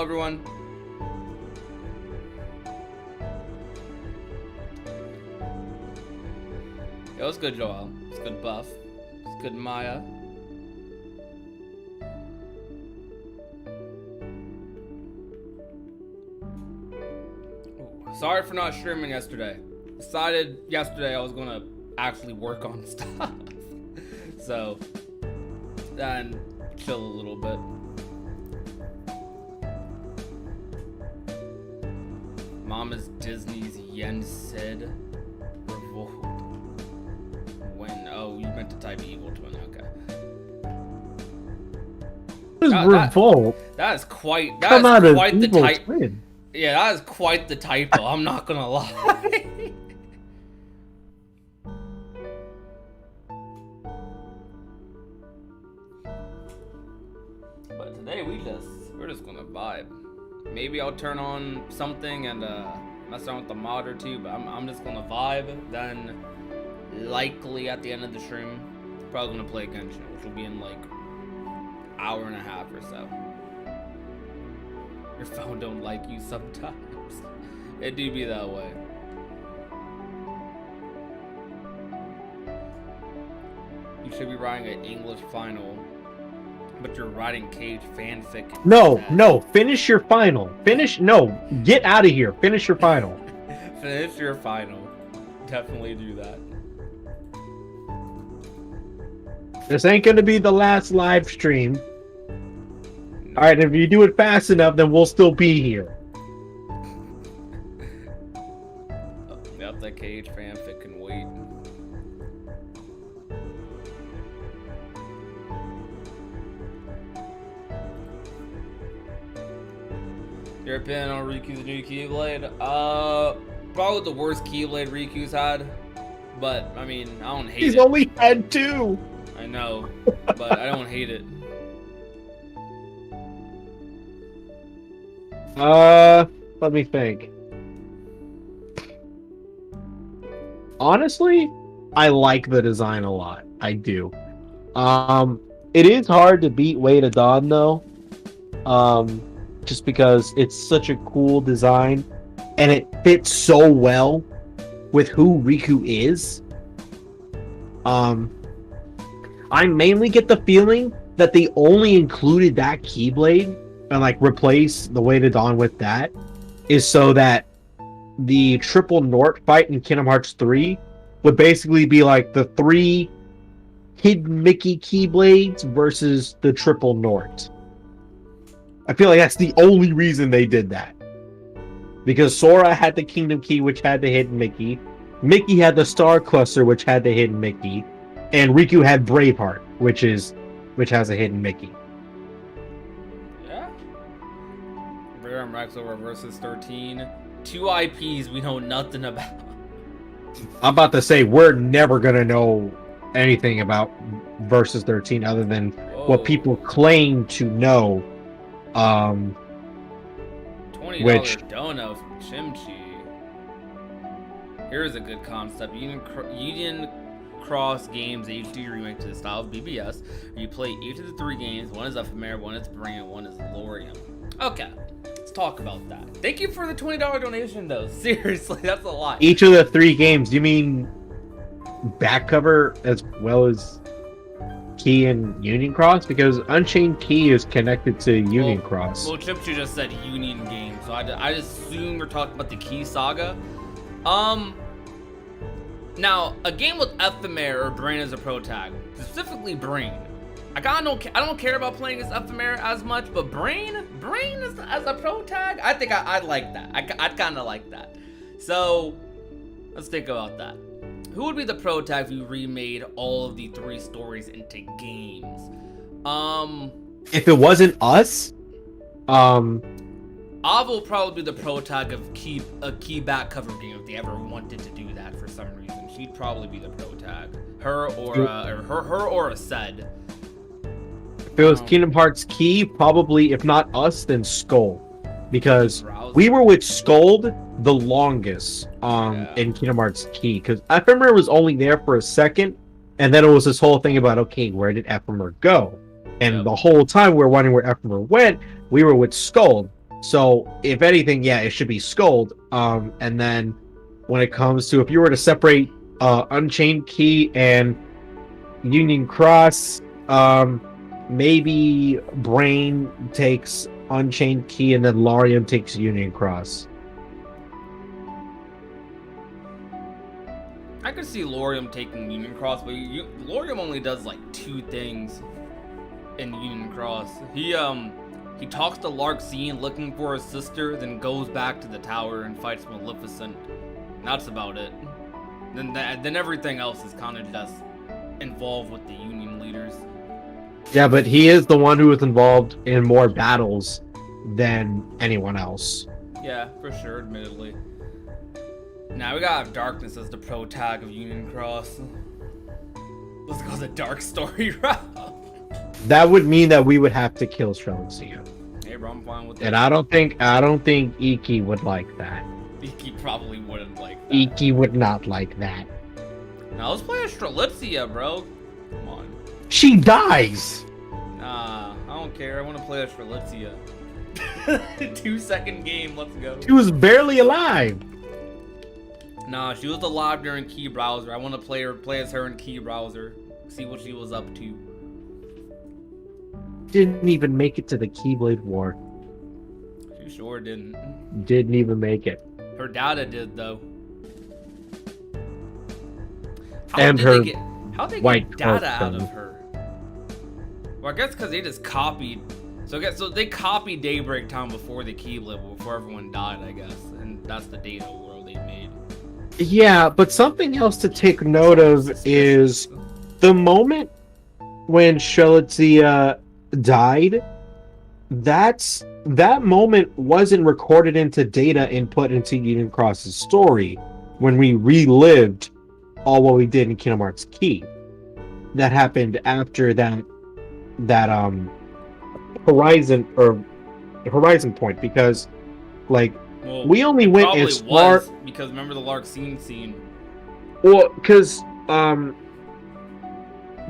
everyone. Yo, it's good, Joel. It's good, Buff. It's good, Maya. Ooh, sorry for not streaming yesterday. Decided yesterday I was gonna actually work on stuff. So, then chill a little bit. Mama's Disney's Yen said revolt. When? Oh, you meant to type evil twin. Okay. What is revolt? That is quite. Come That out is of quite the evil type. twin. Yeah, that is quite the typo. I'm not gonna lie. But today we're just gonna vibe. Maybe I'll turn on something and mess around with the mod or two, but I'm just gonna vibe. Then likely at the end of the stream, probably gonna play Genshin, which will be in like hour and a half or so. Your phone don't like you sometimes. It do be that way. You should be writing an English final, but you're writing Cage fanfic. No, finish your final. Get out of here. Finish your final. Finish your final. Definitely do that. This ain't gonna be the last live stream. Alright, if you do it fast enough, then we'll still be here. Yep, that Cage fanfic can wait. Your opinion on Riku's new Keyblade? Probably the worst Keyblade Riku's had. But, I mean, I don't hate it. He's only had 2! I know, but I don't hate it. Let me think. Honestly, I like the design a lot. I do. It is hard to beat Way to Dawn though. Just because it's such a cool design and it fits so well with who Riku is. I mainly get the feeling that they only included that Keyblade and like replace the Way to Dawn with that is so that the triple Nort fight in Kingdom Hearts 3 would basically be like the 3 hidden Mickey Keyblades versus the triple Nort. I feel like that's the only reason they did that. Because Sora had the Kingdom Key, which had the hidden Mickey. Mickey had the Star Cluster, which had the hidden Mickey. And Riku had Braveheart, which has a hidden Mickey. Yeah. Rare Maxover versus 13. 2 IPs we know nothing about. I'm about to say, we're never going to know anything about Versus 13 other than what people claim to know. $20 which... dono from Chimchi. Here's a good concept. Union Cross Games HD remake to the style of BBS. You play each of the 3 games. One is Ephemer, one is Brain, and one is Lorium. Okay, let's talk about that. Thank you for the $20 donation, though. Seriously, that's a lot. Each of the 3 games, you mean back cover as well as Key and Union Cross? Because Unchained Key is connected to Union Cross. Well, Chipchu just said Union game, so I assume you're talking about the Key Saga. Now, a game with Ephemer or Brain as a pro tag, specifically Brain. I don't care about playing as Ephemer as much, but Brain as a pro tag, I think I'd like that. I'd kind of like that. So, let's think about that. Who would be the pro tag if you remade all of the 3 stories into games? If it wasn't us, Ava will probably be the pro tag of a key back cover game if they ever wanted to do that for some reason. She'd probably be the pro tag. Her or a Sed. if it was Kingdom Hearts Key, probably, if not us, then Skull. Because we were with Scold the longest in Kingdom Hearts Key. Because Ephemer was only there for a second, and then it was this whole thing about, okay, where did Ephemer go? And the whole time we were wondering where Ephemer went, we were with Scold. So if anything, yeah, it should be Scold. And then when it comes to if you were to separate Unchained Key and Union Cross, maybe Brain takes Unchained Key and then Larium takes Union Cross. I could see Lorium taking Union Cross, but Lorium only does like 2 things in Union Cross. He talks to Larxene looking for his sister, then goes back to the tower and fights Maleficent. And that's about it. Then everything else is kind of just involved with the Union leaders. Yeah, but he is the one who was involved in more battles than anyone else. Yeah, for sure, admittedly. Now we gotta have Darkness as the pro tag of Union Cross. Let's go the dark story route. That would mean that we would have to kill Strelitzia. Hey bro, I'm fine with that. And I don't think Iki would like that. Iki probably wouldn't like that. Iki would not like that. Now let's play a Strelitzia, bro. Come on. She dies! Nah, I don't care. I want to play a Strelitzia. 2-second game, let's go. She was barely alive! Nah, she was alive during Key Browser. I want to play as her in Key Browser. See what she was up to. Didn't even make it to the Keyblade War. She sure didn't. Didn't even make it. Her data did, though. And her How'd they white get data out girlfriend. of her? Well, I guess because they just copied. So they copied Daybreak Time before the Keyblade, before everyone died, I guess. And that's the data world they made. Yeah, but something else to take note of is the moment when Strelitzia died, that moment wasn't recorded into data input into Union Cross's story when we relived all what we did in Kingdom Hearts Key. That happened after that horizon point, because like Well, we only went as far because remember the Larxene scene. well, because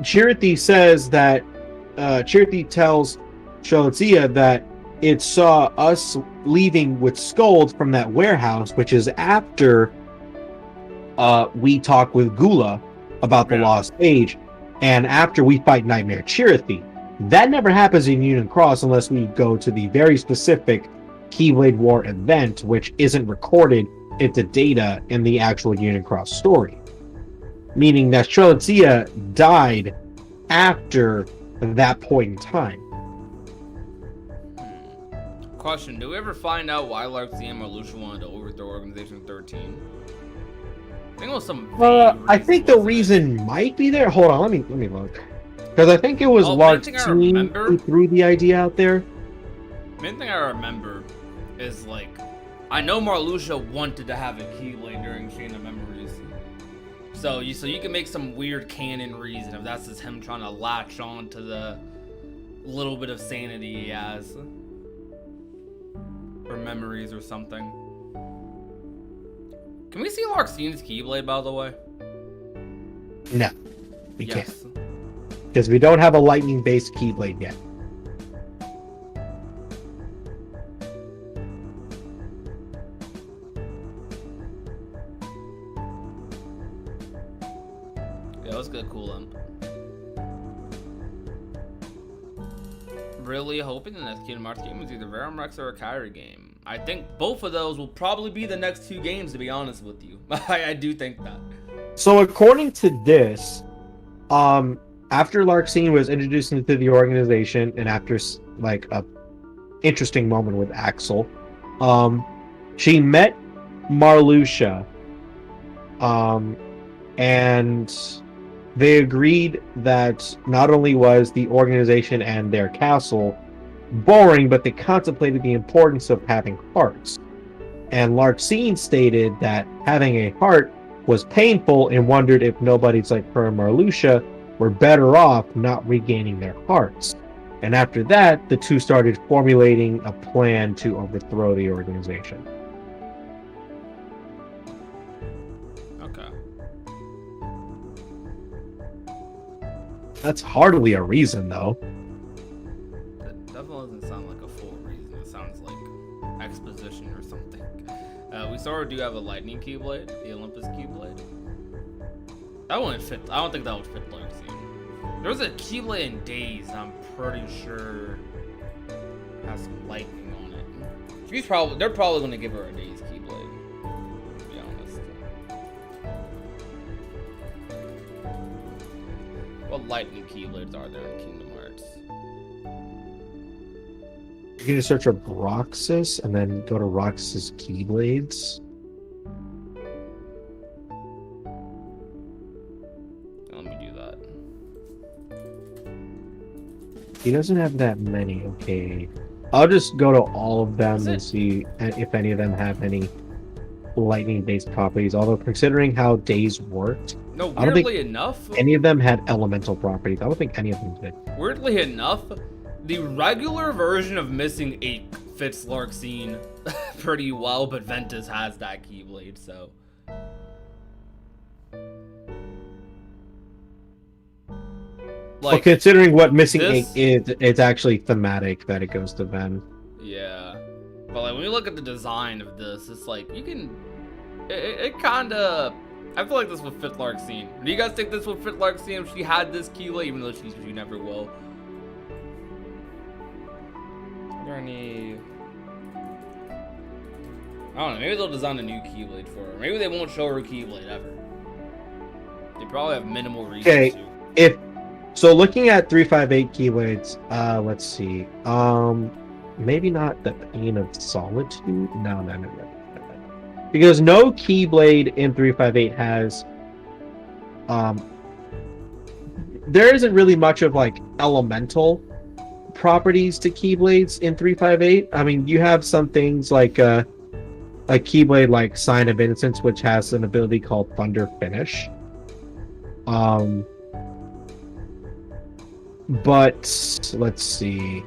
Chirithy says that Chirithy tells Strelitzia that it saw us leaving with Scold from that warehouse, which is after we talk with Gula about the Lost Age, and after we fight Nightmare Chirithy. That never happens in Union Cross unless we go to the very specific Keyblade War event, which isn't recorded into data in the actual Union Cross story. Meaning that Strelitzia died after that point in time. Question: do we ever find out why Larxene and Marluxia wanted to overthrow Organization 13? I think it was some. I think the reason might be there. Hold on, let me look. Because I think it was Larxene who threw the idea out there. Main thing I remember is like, I know Marluxia wanted to have a Keyblade during Chain of Memories. So you can make some weird canon reason if that's just him trying to latch on to the little bit of sanity he has. Or memories or something. Can we see Larxene's Keyblade, by the way? No, we can't. Because we don't have a lightning-based Keyblade yet. Yeah, let's get cool then. Really hoping the next Kingdom Hearts game is either Verum Rex or a Kyrie game. I think both of those will probably be the next 2 games, to be honest with you. I do think that. So according to this, after Larxene was introduced into the organization, and after like a interesting moment with Axel, she met Marluxia, and they agreed that not only was the organization and their castle boring, but they contemplated the importance of having hearts. And Larxene stated that having a heart was painful and wondered if nobodies like her and Marluxia were better off not regaining their hearts. And after that, the two started formulating a plan to overthrow the organization. Okay. That's hardly a reason, though. That definitely doesn't sound like a full reason. It sounds like position or something. We sort of do have a lightning keyblade, the Olympus keyblade. That wouldn't fit. I don't think that would fit Lark Scene. There was a keyblade in Days. I'm pretty sure has some lightning on it. They're probably gonna give her a Days keyblade. To be honest. What lightning keyblades are there in Kingdom Hearts? You can just search up Roxas and then go to Roxas Keyblades. Let me do that. He doesn't have that many. Okay. I'll just go to all of them and see if any of them have any lightning-based properties. Although considering how Days worked, no, weirdly enough, any of them had elemental properties. I don't think any of them did. Weirdly enough, the regular version of Missing 8 fits Lark Scene pretty well, but Ventus has that keyblade, so. Well, considering what Missing 8 is, it's actually thematic that it goes to Ven. Yeah. But like when you look at the design of this, it's like you can it kinda I feel like this would fit Lark Scene. Do you guys think this would fit Lark Scene if she had this keyblade, even though she never will? Are there any I don't know, maybe they'll design a new keyblade for her. Maybe they won't show her keyblade ever. They probably have minimal reason to. So looking at 358 keyblades, let's see. Maybe not the Pain of Solitude. No. Because no keyblade in 358 has. There isn't really much of like elemental properties to keyblades in 358. I mean, you have some things like a keyblade like Sign of Innocence, which has an ability called Thunder Finish. But let's see.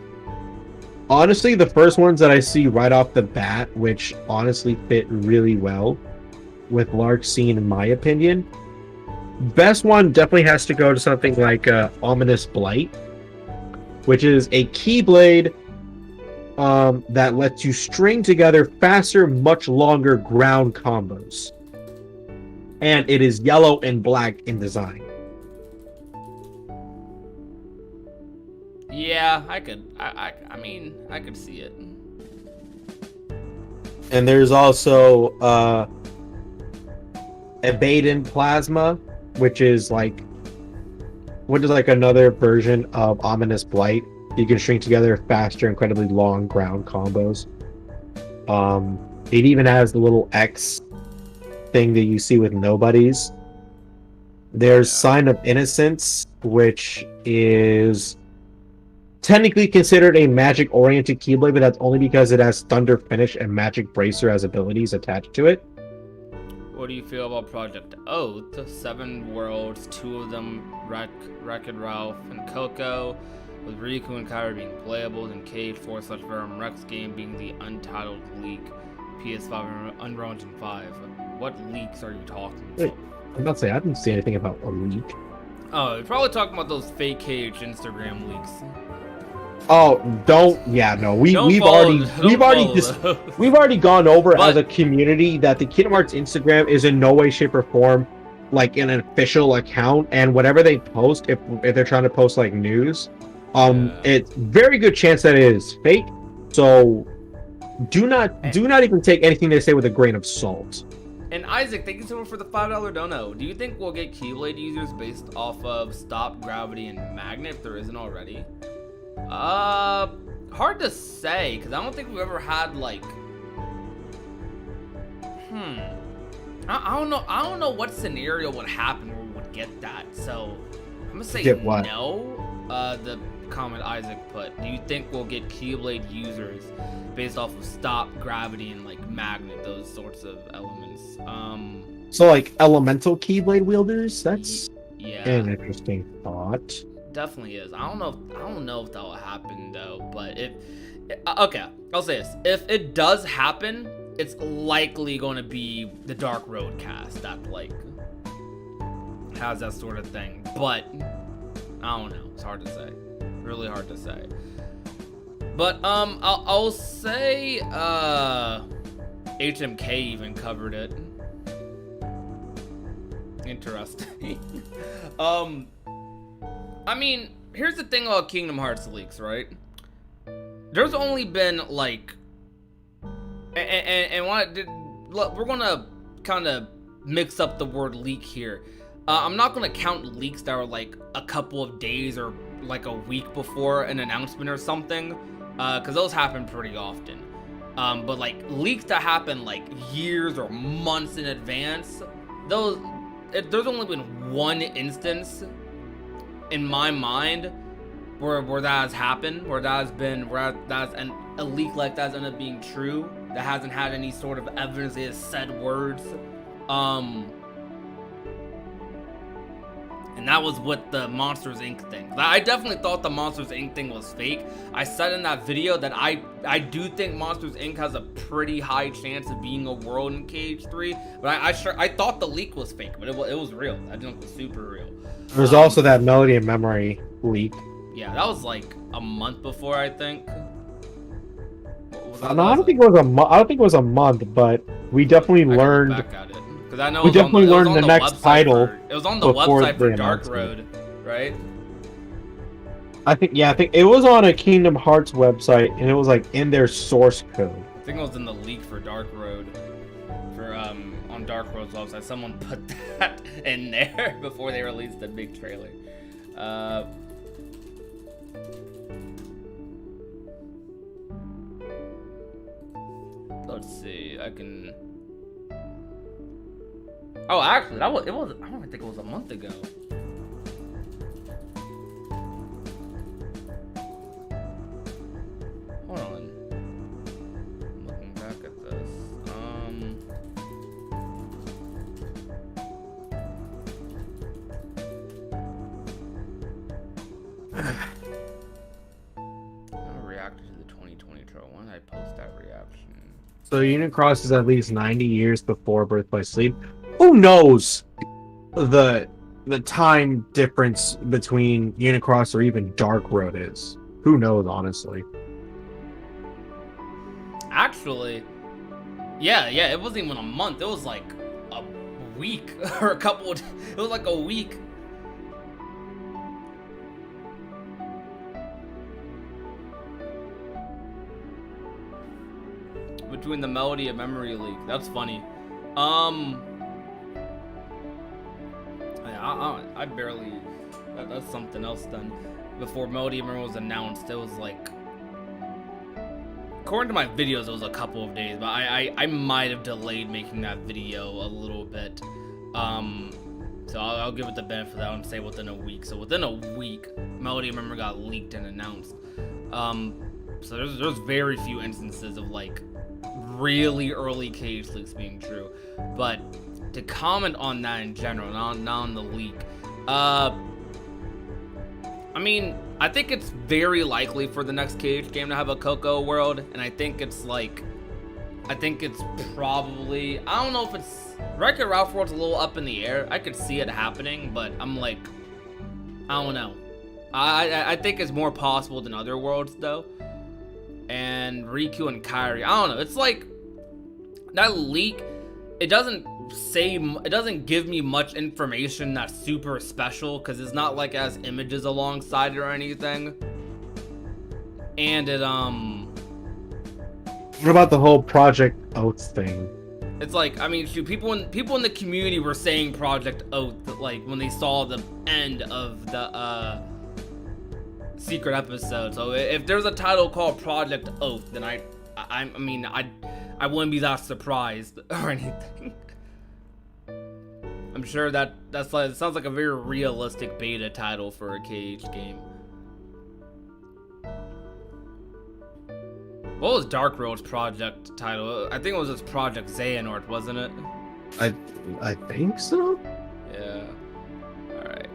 Honestly, the first ones that I see right off the bat, which honestly fit really well with Lark Scene, in my opinion, best one definitely has to go to something like Ominous Blight, which is a keyblade that lets you string together faster, much longer ground combos, and it is yellow and black in design. Yeah, I mean, I could see it. And there's also Abaddon Plasma, which is like another version of Ominous Blight. You can string together faster, incredibly long ground combos. It even has the little X thing that you see with nobodies. There's Sign of Innocence, which is technically considered a magic-oriented keyblade, but that's only because it has Thunder Finish and Magic Bracer as abilities attached to it. What do you feel about Project Oath? 7 worlds, 2 of them Wreck-It Ralph and Coco, with Riku and Kyra being playable, and Cage 4/Verum Rex game being the Untitled Leak, PS5 and Unreal Engine 5. What leaks are you talking about? I'm about to say, I didn't see anything about a leak. Oh, you're probably talking about those fake Cage Instagram leaks. Oh, we've already gone over as a community that the Kingdom Hearts Instagram is in no way, shape, or form like an official account, and whatever they post, if they're trying to post like news, it's very good chance that it is fake. So do not even take anything they say with a grain of salt. And Isaac, thank you so much for the $5 dono. Do you think we'll get Keyblade users based off of Stop, Gravity, and Magnet if there isn't already? Hard to say, because I don't think we've ever had like I don't know what scenario would happen where we would get that, so I'm gonna say no. The comment Isaac put, do you think we'll get Keyblade users based off of Stop, Gravity, and like Magnet, those sorts of elements? So like elemental Keyblade wielders? That's an interesting thought. Definitely is. I don't know if that will happen though, but okay, I'll say this. If it does happen, it's likely going to be the Dark Road cast that like has that sort of thing, but I don't know. It's hard to say. Really hard to say. But I'll say HMK even covered it. Interesting. I mean, here's the thing about Kingdom Hearts leaks, right? There's only been like, we're gonna kind of mix up the word leak here. I'm not gonna count leaks that are like a couple of days or like a week before an announcement or something, because those happen pretty often. But like leaks that happen like years or months in advance, there's only been one instance in my mind where that has happened, where that's a leak like that's ended up being true, that hasn't had any sort of evidence, they just said words. And that was with the Monsters Inc. thing. I definitely thought the Monsters Inc. thing was fake. I said in that video that I do think Monsters Inc. has a pretty high chance of being a world in KH3, but I thought the leak was fake, but it was real. That junk was super real. There's also that Melody of Memory leak. Yeah, that was like a month before, I think. No, I don't think it was a month. I don't think it was a month, but we definitely learned. Back at it. Because I know we definitely learned the next title. It was on the website for Dark Road, right? I think it was on a Kingdom Hearts website, and it was like in their source code. I think it was in the leak for Dark Road, on Dark Road's website. Someone put that in there before they released the big trailer. Let's see. I can. Oh, actually, it was. I don't even think it was a month ago. Hold on. I'm looking back at this. I reacted to the 2020 trailer. When did I post that reaction? So Unicross is at least 90 years before Birth by Sleep. Who knows the time difference between Unicross or even Dark Road is? Who knows, honestly? Actually, yeah, it wasn't even a month. It was like a week or a couple. It was like a week. Between the Melody of Memory leak. That's funny. I barely. That's something else then. Before Melody of Memory was announced, it was like. According to my videos, it was a couple of days, but I might have delayed making that video a little bit. So I'll give it the benefit of that and say within a week. So within a week, Melody of Memory got leaked and announced. So there's very few instances of like really early cage leaks being true, but to comment on that in general, not on the leak, I mean, I think it's very likely for the next Cage game to have a Coco world, and I think it's probably, I don't know if it's, Wreck-It Ralph world's a little up in the air. I could see it happening, but I'm like, I don't know. I think it's more possible than other worlds though. And Riku and Kairi, I don't know. It's like that leak. It doesn't give me much information that's super special because it's not like it has images alongside it or anything. And it What about the whole Project Oath thing? It's like, I mean, shoot, people in the community were saying Project Oath, like when they saw the end of the secret episode. So if there's a title called Project Oath, then I wouldn't be that surprised or anything. I'm sure that's like, it sounds like a very realistic beta title for a Cage game. What was Dark Road's project title? I think it was just Project Xehanort, wasn't it? I think so. Yeah. All right.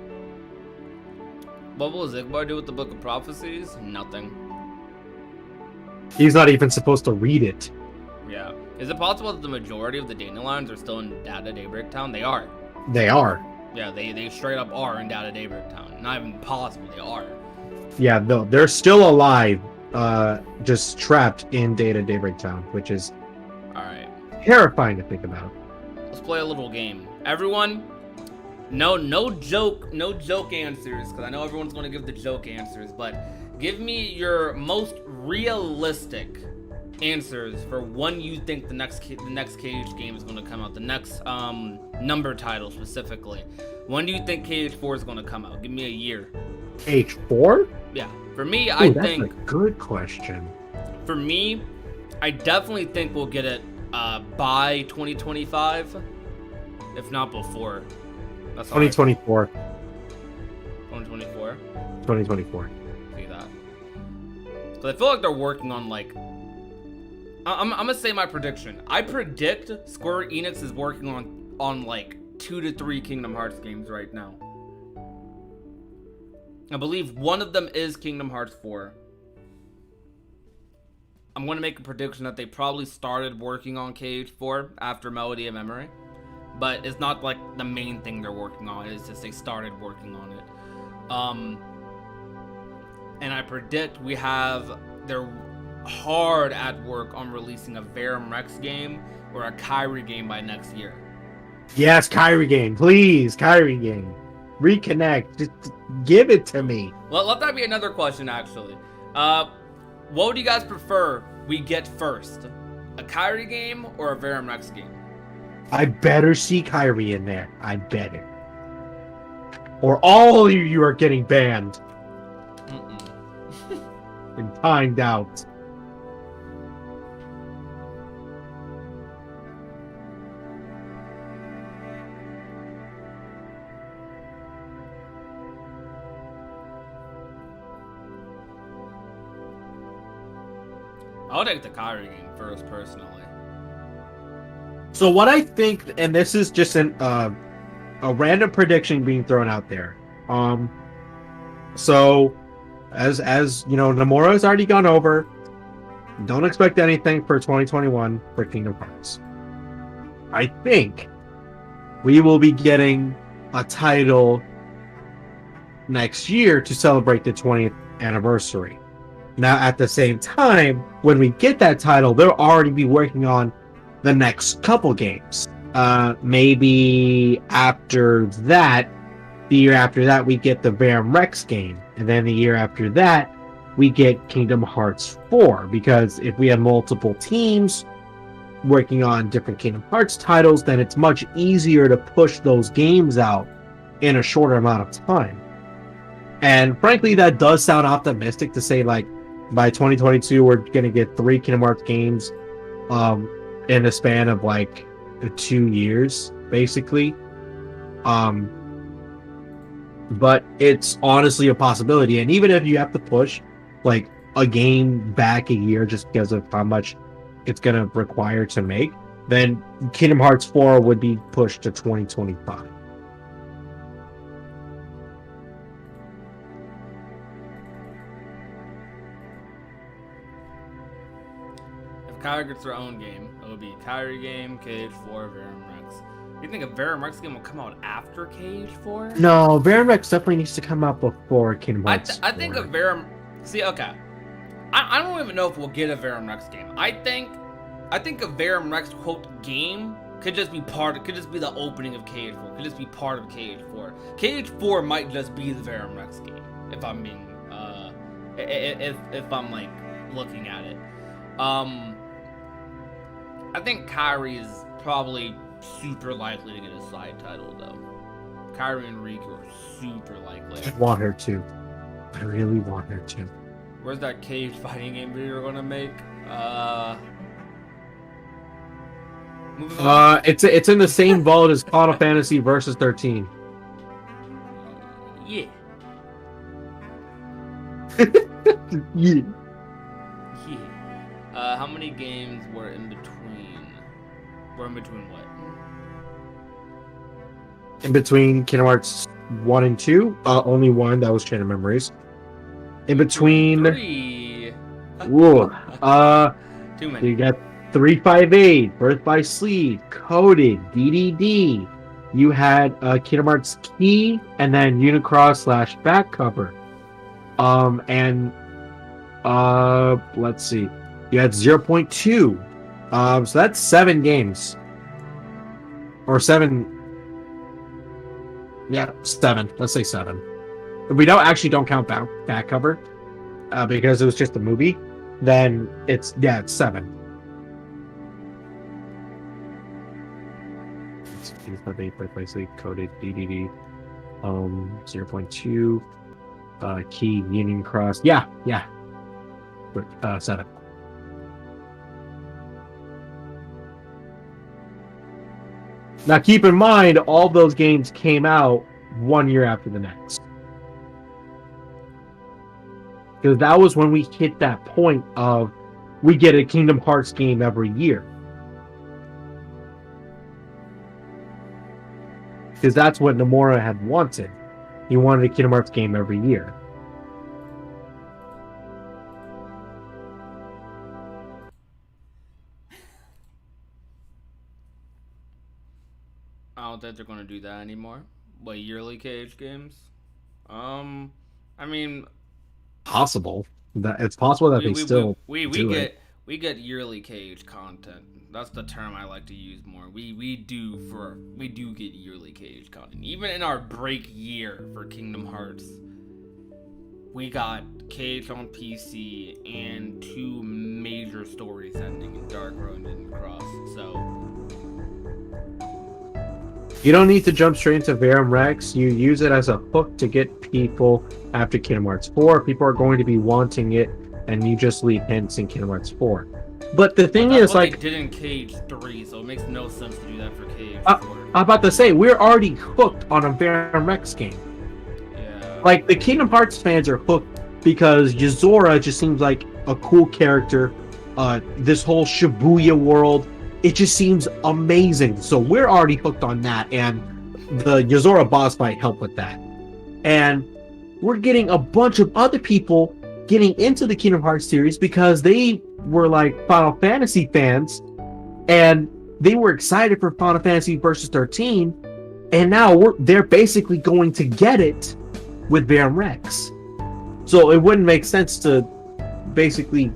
What will Zigbar do with the Book of Prophecies? Nothing. He's not even supposed to read it. Yeah. Is it possible that the majority of the Dandelions are still in Data Daybreak Town? They are. They are. Yeah, they straight up are in Data Daybreak Town. Not even possible, they are. Yeah, no, they're still alive just trapped in Data Daybreak Town, which is All right. terrifying to think about. Let's play a little game. Everyone, no joke answers, because I know everyone's going to give the joke answers, but give me your most realistic answers for when you think the next Cage game is going to come out. The next number title specifically. When do you think KH4 is going to come out? Give me a year. KH4? Yeah. For me, Ooh, I that's think. a good question. For me, I definitely think we'll get it by 2025, if not before. That's 2024. 2024. 2024. See that? Because I feel like they're working on like. I'm gonna say my prediction. I predict Square Enix is working on like 2 to 3 Kingdom Hearts games right now. I believe one of them is Kingdom Hearts 4. I'm going to make a prediction that they probably started working on KH4 after Melody of Memory. But it's not like the main thing they're working on. It's just they started working on it. And I predict they're hard at work on releasing a Verum Rex game or a Kyrie game by next year. Yes, Kyrie game. Please, Kyrie game. Reconnect. Just give it to me. Well, let that be another question, actually. What do you guys prefer we get first? A Kyrie game or a Verum Rex game? I better see Kyrie in there. I better. Or all of you are getting banned. And timed out. I'll take the Kyrie game first, personally. So what I think, and this is just a random prediction being thrown out there. So as you know, Nomura has already gone over. Don't expect anything for 2021 for Kingdom Hearts. I think we will be getting a title next year to celebrate the 20th anniversary. Now, at the same time, when we get that title, they'll already be working on the next couple games. Maybe after that, the year after that, we get the Verum Rex game. And then the year after that, we get Kingdom Hearts 4. Because if we have multiple teams working on different Kingdom Hearts titles, then it's much easier to push those games out in a shorter amount of time. And frankly, that does sound optimistic to say, like, by 2022, we're going to get 3 Kingdom Hearts games in a span of, like, 2 years, basically. But it's honestly a possibility. And even if you have to push, like, a game back a year just because of how much it's going to require to make, then Kingdom Hearts 4 would be pushed to 2025. Kyrie gets their own game. It'll be Kyrie game, KH4, Verum Rex. You think a Verum Rex game will come out after KH4? No, Verum Rex definitely needs to come out before Kingdom Hearts. I think a Verum. See, okay. I don't even know if we'll get a Verum Rex game. I think a Verum Rex quote game could just be could just be the opening of KH4. Could just be part of KH4. KH4 might just be the Verum Rex game, if I'm being if I'm like looking at it. I think Kyrie is probably super likely to get a side title, though. Kyrie and Riku are super likely. I want her to. I really want her to. Where's that cage fighting game you're gonna make? It's in the same vault as Final Fantasy Versus 13. Yeah. Yeah. Yeah. How many games were in between? Were in between what? In between Kingdom Hearts 1 and 2, only one. That was Chain of Memories. In between 3. Whoa. Too many. You got 358, Birth by Sleep, Coded, DDD. You had Kingdom Hearts Key, and then Unicross / back cover. And Let's see. You had 0.2. So that's 7 games. Or 7. Yeah, 7. Let's say 7. If we don't count back cover, because it was just a movie, then it's 7. Basically coded DDD. 0.2. Key Union Cross. Yeah. 7. Now keep in mind, all those games came out 1 year after the next. Because that was when we hit that point of we get a Kingdom Hearts game every year. Because that's what Nomura had wanted. He wanted a Kingdom Hearts game every year. I don't think they're gonna do that anymore. Like yearly Cage games. I mean, Possible. That it's possible that they still we do get it. we get yearly Cage content. That's the term I like to use more. We do get yearly Cage content. Even in our break year for Kingdom Hearts, we got Cage on PC and 2 major stories ending in Dark Road and Cross. So You don't need to jump straight into Verum Rex. You use it as a hook to get people after Kingdom Hearts 4. People are going to be wanting it, and you just leave hints in Kingdom Hearts 4. But the thing is, like, they did in Cage 3, so it makes no sense to do that for Cage 4. I'm about to say, we're already hooked on a Verum Rex game. Yeah. Like, the Kingdom Hearts fans are hooked because Yozora just seems like a cool character. This whole Shibuya world, it just seems amazing. So we're already hooked on that, and the Yozora boss fight helped with that. And we're getting a bunch of other people getting into the Kingdom Hearts series because they were like Final Fantasy fans, and they were excited for Final Fantasy Versus 13, and now they're basically going to get it with Verum Rex. So it wouldn't make sense to basically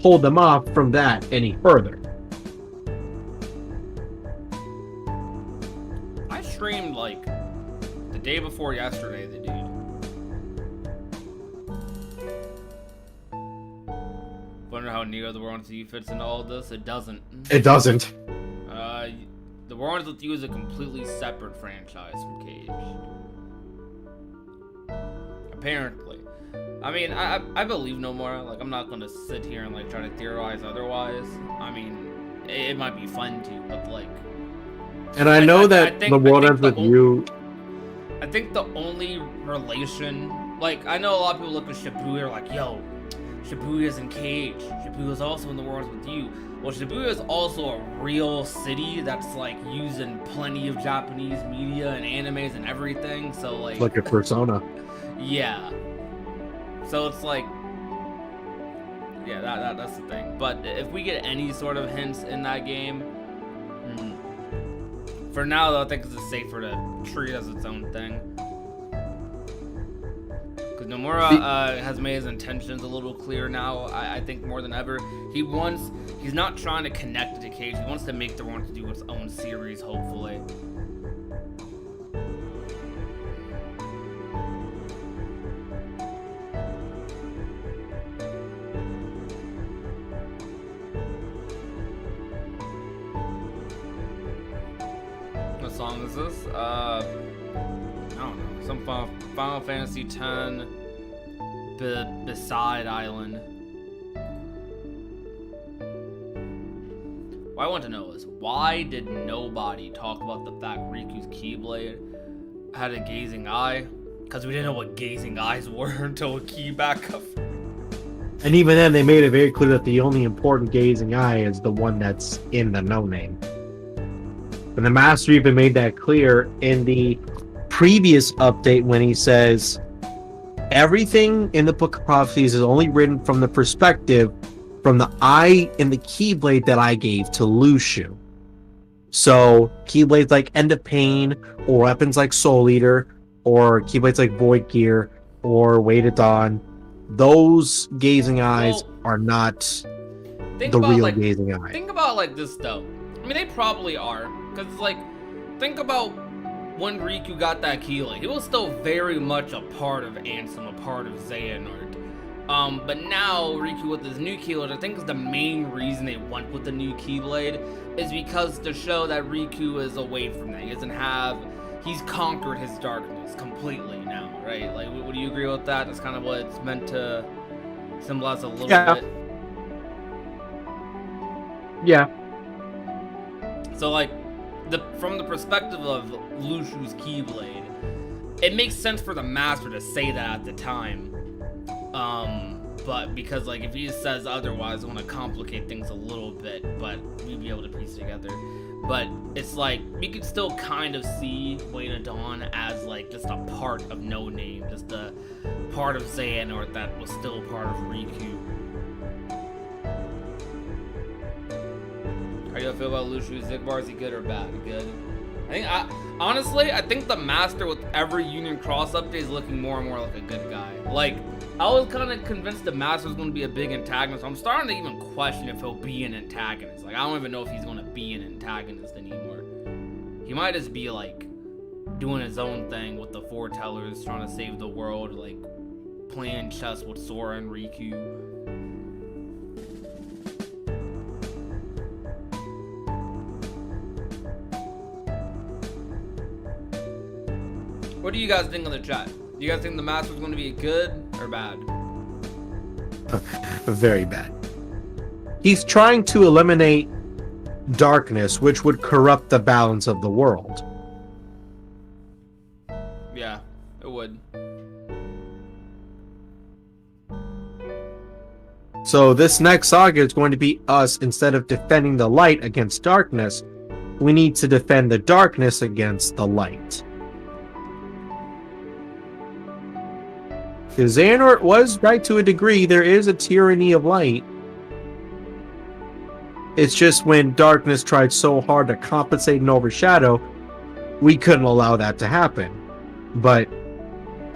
hold them off from that any further. I streamed like the day before yesterday, the dude. Wonder how Neo the War with You fits into all of this? It doesn't. It doesn't. The War with You is a completely separate franchise from Cage. Apparently. I mean, I believe no more. Like, I'm not gonna sit here and like try to theorize otherwise. I mean, it might be fun to, but like. And I know that The World Ends With You. I think the only relation, like, I know a lot of people look at Shibuya like, yo, Shibuya's in Cage. Shibuya's also in The World Ends With You. Well, Shibuya is also a real city that's like using plenty of Japanese media and animes and everything. So like a Persona. Yeah. So it's like, yeah, that's the thing. But if we get any sort of hints in that game, for now though, I think it's safer to treat it as its own thing. Because Nomura has made his intentions a little clear now. I think more than ever, he's not trying to connect it to Cage. He wants to make the one to do its own series, hopefully. What song is this? I don't know. Some Final Fantasy X Beside Island. What I want to know is, why did nobody talk about the fact Riku's Keyblade had a gazing eye? Because we didn't know what gazing eyes were until a key backup. And even then, they made it very clear that the only important gazing eye is the one that's in the no name. And the master even made that clear in the previous update when he says, everything in the Book of Prophecies is only written from the perspective from the eye in the Keyblade that I gave to Luciu. So Keyblades like End of Pain, or weapons like Soul Eater, or Keyblades like Void Gear, or Way to Dawn, those gazing eyes Well, are not think the about real like gazing eye. think about like this though. I mean, they probably are, because like think about when Riku got that Keeley. He was still very much a part of Ansem, a part of Xehanort. But now Riku with his new Keyblade, I think is the main reason they went with the new Keyblade is because to show that Riku is away from that. He's conquered his darkness completely now, right? Like, would you agree with that? That's kind of what it's meant to symbolize a little bit. Yeah. So like, from the perspective of Lushu's Keyblade, it makes sense for the master to say that at the time. But because like if he says otherwise, I want to complicate things a little bit, but we'd be able to piece together. But it's like we could still kind of see Way of Dawn as like just a part of No Name, just a part of Xehanort that was still part of Riku. How do you feel about Lushu Xigbar? Is he good or bad? Good. Honestly, I think the master with every Union Cross update is looking more and more like a good guy. Like, I was kind of convinced the master was going to be a big antagonist. I'm starting to even question if he'll be an antagonist. Like, I don't even know if he's going to be an antagonist anymore. He might just be like doing his own thing with the foretellers, trying to save the world, like playing chess with Sora and Riku. What do you guys think in the chat? Do you guys think the master's going to be good or bad? Very bad. He's trying to eliminate darkness, which would corrupt the balance of the world. Yeah, it would. So this next saga is going to be us, instead of defending the light against darkness, we need to defend the darkness against the light. Because Xehanort was right to a degree, there is a tyranny of light. It's just when darkness tried so hard to compensate and overshadow, we couldn't allow that to happen. But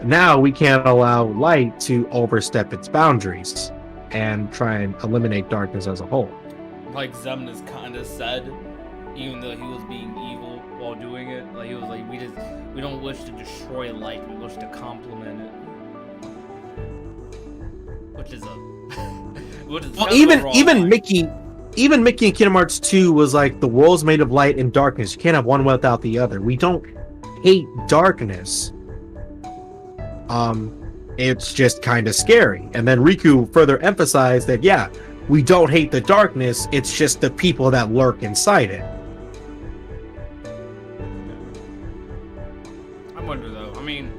now we can't allow light to overstep its boundaries and try and eliminate darkness as a whole. Like Xemnas kind of said, even though he was being evil while doing it, like he was like, we don't wish to destroy light, we wish to complement it. Which is well, even Mickey in Kingdom Hearts 2 was like, the world's made of light and darkness. You can't have one without the other. We don't hate darkness. It's just kind of scary. And then Riku further emphasized that, yeah, we don't hate the darkness. It's just the people that lurk inside it. I wonder though. I mean,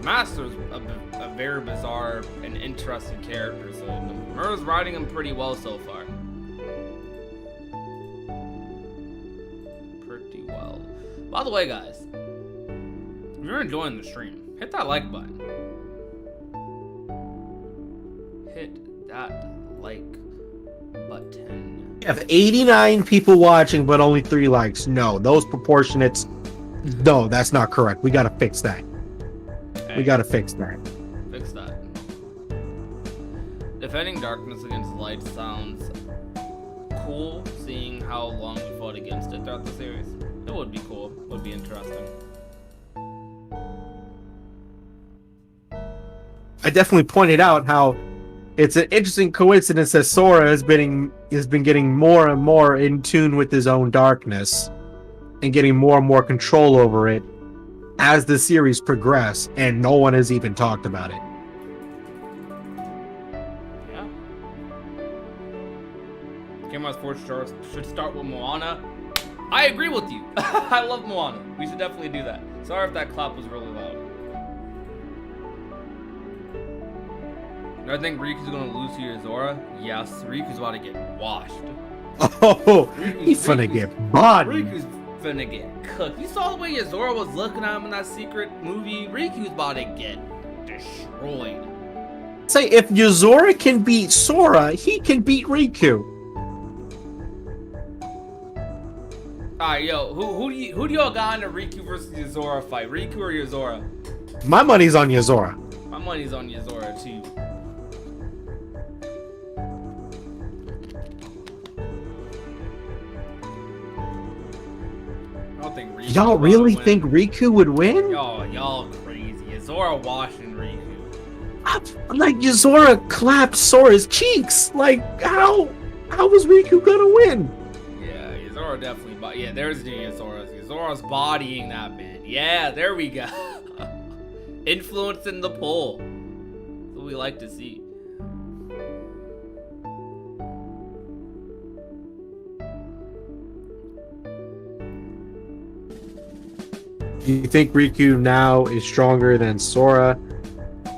Master's a very bizarre and interesting character, so Mura's writing him pretty well so far. Pretty well. By the way, guys, if you're enjoying the stream, hit that like button. Hit that like button. We have 89 people watching, but only 3 likes. No, those proportionates. No, that's not correct. We gotta fix that. Hey, we gotta fix that. Fix that. Defending darkness against light sounds cool, seeing how long we fought against it throughout the series. It would be cool. It would be interesting. I definitely pointed out how it's an interesting coincidence that Sora has been getting more and more in tune with his own darkness and getting more and more control over it as the series progresses, and no one has even talked about it. Yeah. Game Hearts 4 should start with Moana. I agree with you. I love Moana. We should definitely do that. Sorry if that clap was really loud. I think Riku's gonna lose to Zora. Yes, Riku's about to get washed. Oh, he's finna get bodied. Riku's finna get cooked. You saw the way Zora was looking at him in that secret movie? Riku's about to get destroyed. Say, if Yozora can beat Sora, he can beat Riku. Alright, yo, who do y'all got in a Riku versus Yozora fight? Riku or Yozora? My money's on Yozora. My money's on Yozora too. I don't think Riku Y'all really think Riku would win? Y'all crazy. Yozora washing Riku. Like Yozora clapped Sora's cheeks. Like how was Riku gonna win? Yeah, Yozora definitely. Yeah, there's the Yozora. Yozora's bodying that bit. Yeah, there we go. Influencing the poll. That's what we like to see. You think Riku now is stronger than Sora?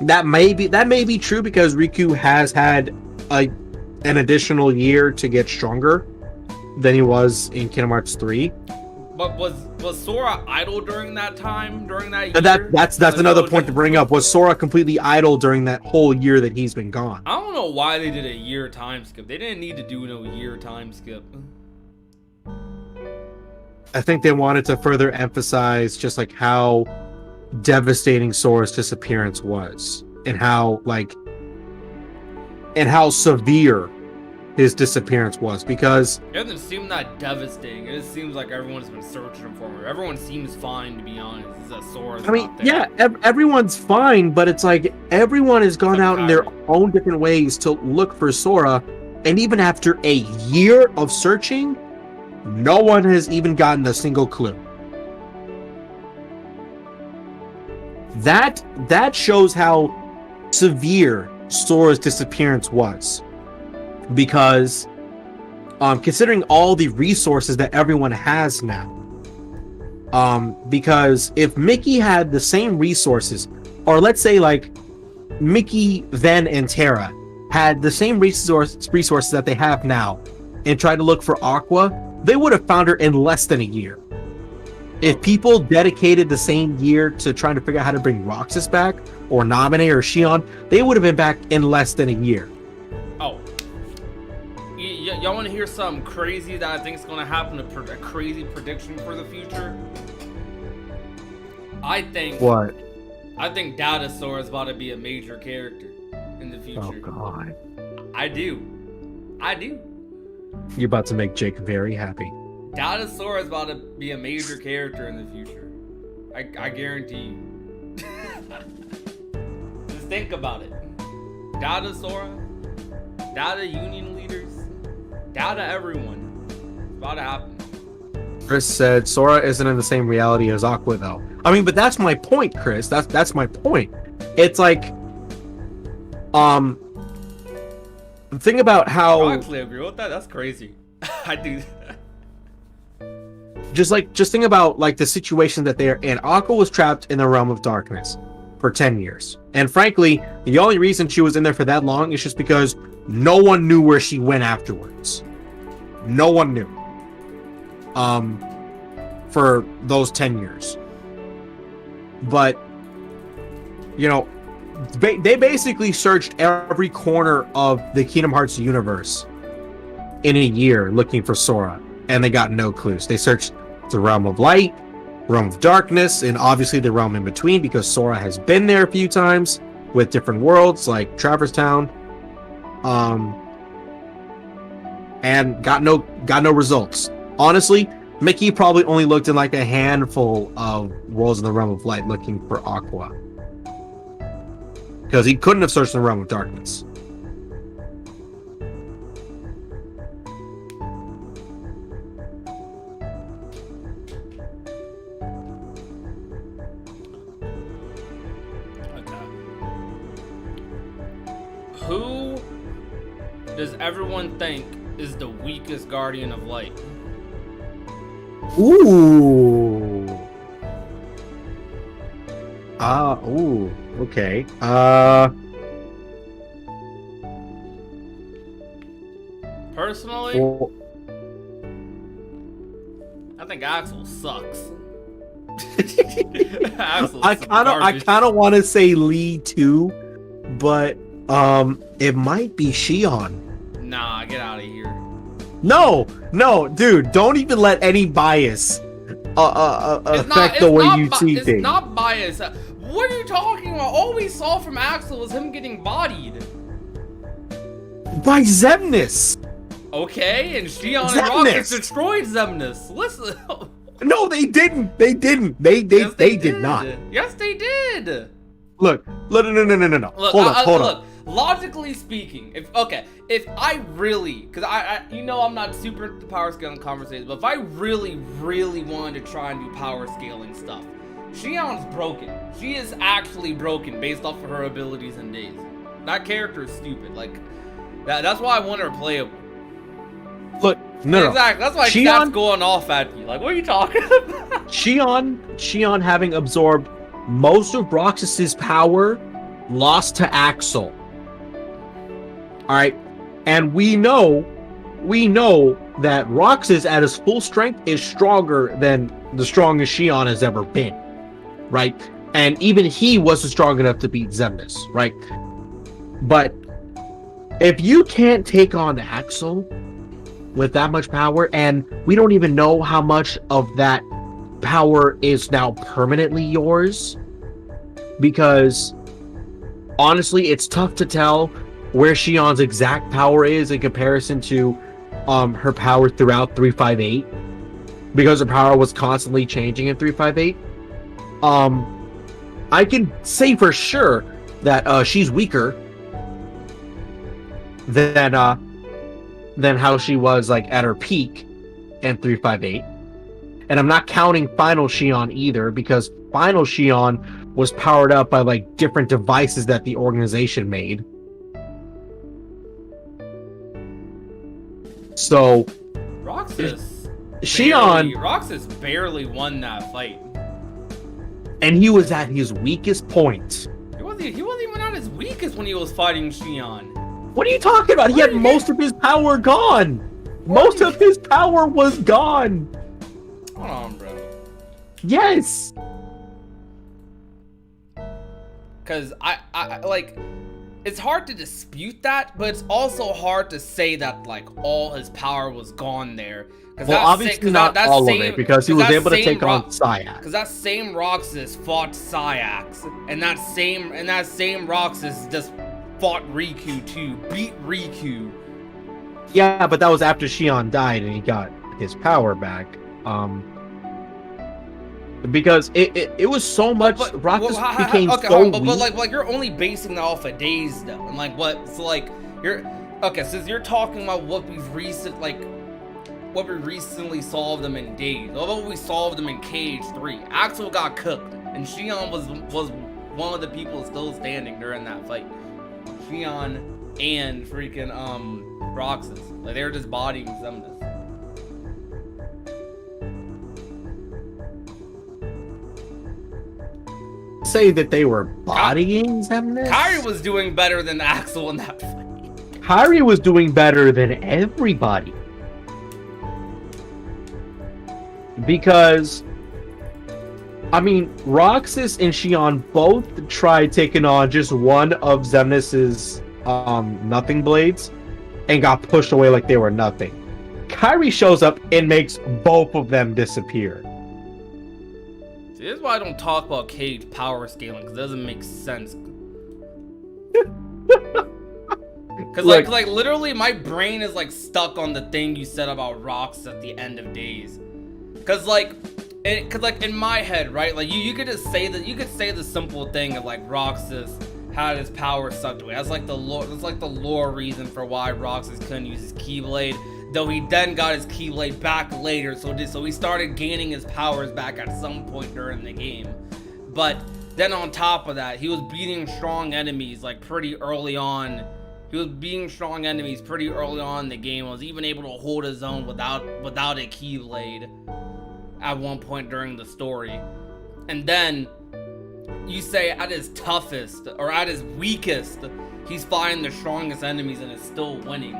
That may be true because Riku has had an additional year to get stronger than he was in Kingdom Hearts 3. But was Sora idle during that time? During that year? That's another point to bring up. Was Sora completely idle during that whole year that he's been gone? I don't know why they did a year time skip. They didn't need to do no year time skip. I think they wanted to further emphasize just like how devastating Sora's disappearance was, and how severe his disappearance was, because it doesn't seem that devastating. It just seems like everyone's been searching for him. Everyone seems fine, to be honest. It's that Sora's not there. Yeah, everyone's fine, but it's like everyone has gone out in their own different ways to look for Sora, and even after a year of searching, no one has even gotten a single clue. That shows how severe Sora's disappearance was. Because considering all the resources that everyone has now, because if Mickey had the same resources, or let's say like Mickey, Ven, and Terra had the same resources that they have now and tried to look for Aqua, they would have found her in less than a year. If people dedicated the same year to trying to figure out how to bring Roxas back, or Naminé, or Shion, they would have been back in less than a year. Oh. Y'all want to hear something crazy that I think is going to happen? A crazy prediction for the future? I think... What? I think Dinosaur is about to be a major character in the future. Oh, God. I do. You're about to make Jake very happy. Dinosaur is about to be a major character in the future. I guarantee you. Just think about it. Dinosaur, Data Union leaders, Data everyone. It's about to happen. Chris said Sora isn't in the same reality as Aqua, though. I mean, but that's my point, Chris. That's my point. It's like, think about how. I actually agree with that. That's crazy. I do. Just think about like the situation that they're in. Aqua was trapped in the realm of darkness for 10 years. And frankly, the only reason she was in there for that long is just because no one knew where she went afterwards. No one knew. For those 10 years. But, you know, they basically searched every corner of the Kingdom Hearts universe in a year looking for Sora, and they got no clues. They searched the realm of light, realm of darkness, and obviously the realm in between, because Sora has been there a few times with different worlds like Traverse Town, and got no results. Honestly, Mickey probably only looked in like a handful of worlds in the realm of light looking for Aqua, because he couldn't have searched the realm of darkness. Who does everyone think is the weakest Guardian of Light? Ooh. Okay. Personally, Well, I think Axel sucks. I kind of want to say Lee too, but it might be Shion. Nah, get out of here. No, dude, don't even let any bias affect the way you see things. It's not bias. What are you talking about? All we saw from Axel was him getting bodied. By Xemnas. Okay, and Xion and Roxas destroyed Xemnas. Listen. No, they didn't. They didn't. They did not. Yes, they did. Look. No. Look, Hold on. Logically speaking, if I really, because I I'm not super into power scaling conversations, but if I really wanted to try and do power scaling stuff, Xion's broken. She is actually broken based off of her abilities and days. That character is stupid. Like that's why I want her playable. Look, no. Exactly. That's why Xion going off at you. Like, what are you talking about? Xion having absorbed most of Roxas's power, lost to Axel. All right, and we know that Roxas at his full strength is stronger than the strongest Xion has ever been, right? And even he wasn't strong enough to beat Xemnas, right? But if you can't take on Axel with that much power, and we don't even know how much of that power is now permanently yours, because honestly, it's tough to tell where Xion's exact power is in comparison to her power throughout 358, because her power was constantly changing in 358. I can say for sure that she's weaker than how she was like at her peak in 358. And I'm not counting Final Xion either, because Final Xion was powered up by like different devices that the organization made. So Roxas barely won that fight. And he was at his weakest point. He wasn't even at his weakest when he was fighting Xion. What are you talking about? He had most of his power gone. Most of his power was gone. Hold on, bro. Yes. Because I like, it's hard to dispute that, but it's also hard to say that like all his power was gone there. Well, obviously not all of it, because he was able to take on Syax. Because that same Roxas fought Syax, and that same Roxas just fought Riku too, beat Riku. Yeah, but that was after Xion died and he got his power back. Because it was so much. Roxas became so weak. But like you're only basing that off of days though, and like what? So like since you're talking about what we recently solved them in days, what we solved them in Cage 3. Axel got cooked, and Xion was one of the people still standing during that fight. Xion and freaking Roxas, like they were just bodying Xemnas. Say that they were bodying Xemnas? Kairi was doing better than Axel in that fight. Kairi was doing better than everybody. Because, I mean, Roxas and Xion both tried taking on just one of Xemnas's nothing blades and got pushed away like they were nothing. Kairi shows up and makes both of them disappear. See, this is why I don't talk about Cage power scaling, because it doesn't make sense. Because like literally my brain is like stuck on the thing you said about Roxas at the end of days. Because in my head, right, like you could just say that, you could say the simple thing of like Roxas had his power sucked away. That's like the lore reason for why Roxas couldn't use his Keyblade, though he then got his Keyblade back later, so he started gaining his powers back at some point during the game. But then on top of that, he was beating strong enemies like pretty early on. He was beating strong enemies pretty early on in the game. Was even able to hold his own without a Keyblade at one point during the story. And then you say at his toughest or at his weakest, he's fighting the strongest enemies and is still winning.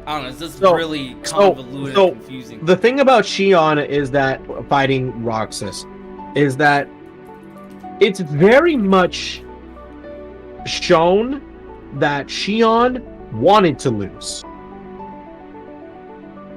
I don't know, it's just really convoluted and confusing. The thing about Xion is that fighting Roxas is that it's very much shown that Xion wanted to lose.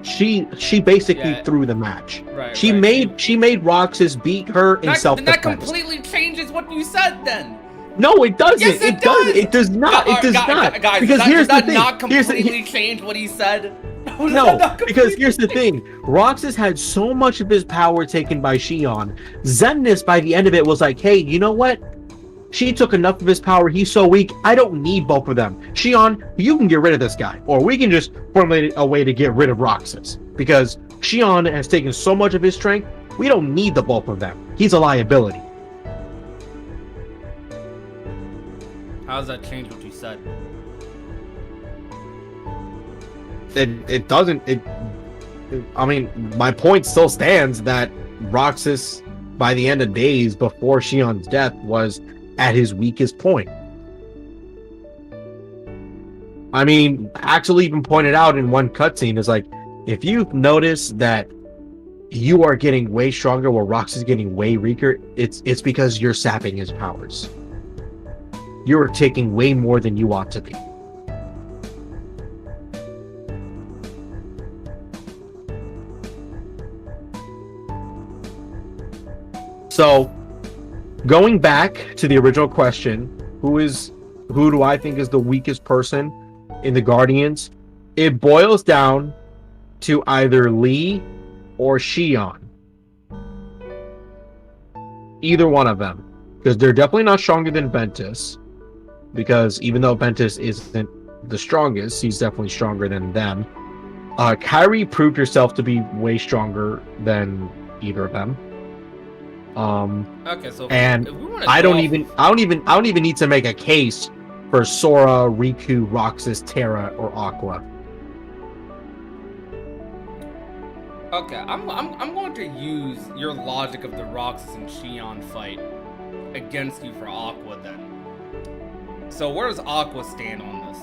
She basically threw the match. She made Roxas beat her in self-defense. That completely changes what you said then. No, it doesn't. Yes, it does. It does not. It does not. Guys, because does that thing. not completely change what he said? No, because here's the thing. Roxas had so much of his power taken by Shion. Zenith, by the end of it, was like, hey, you know what? She took enough of his power. He's so weak. I don't need both of them. Shion, you can get rid of this guy. Or we can just formulate a way to get rid of Roxas. Because Shion has taken so much of his strength, we don't need the both of them. He's a liability. How does that change what you said? It doesn't. I mean, my point still stands that Roxas, by the end of days before Shion's death, was at his weakest point. I mean, Axel even pointed out in one cutscene, is like, if you've noticed that you are getting way stronger while Roxas is getting way weaker, it's because you're sapping his powers. You're taking way more than you ought to be. So, going back to the original question, who do I think is the weakest person in the Guardians? It boils down to either Lee or Shion. Either one of them. Because they're definitely not stronger than Ventus. Because even though Ventus isn't the strongest, he's definitely stronger than them. Kyrie proved herself to be way stronger than either of them. Okay, so and I don't even need to make a case for Sora, Riku, Roxas, Terra, or Aqua. Okay, I'm going to use your logic of the Roxas and Shion fight against you for Aqua then. So where does Aqua stand on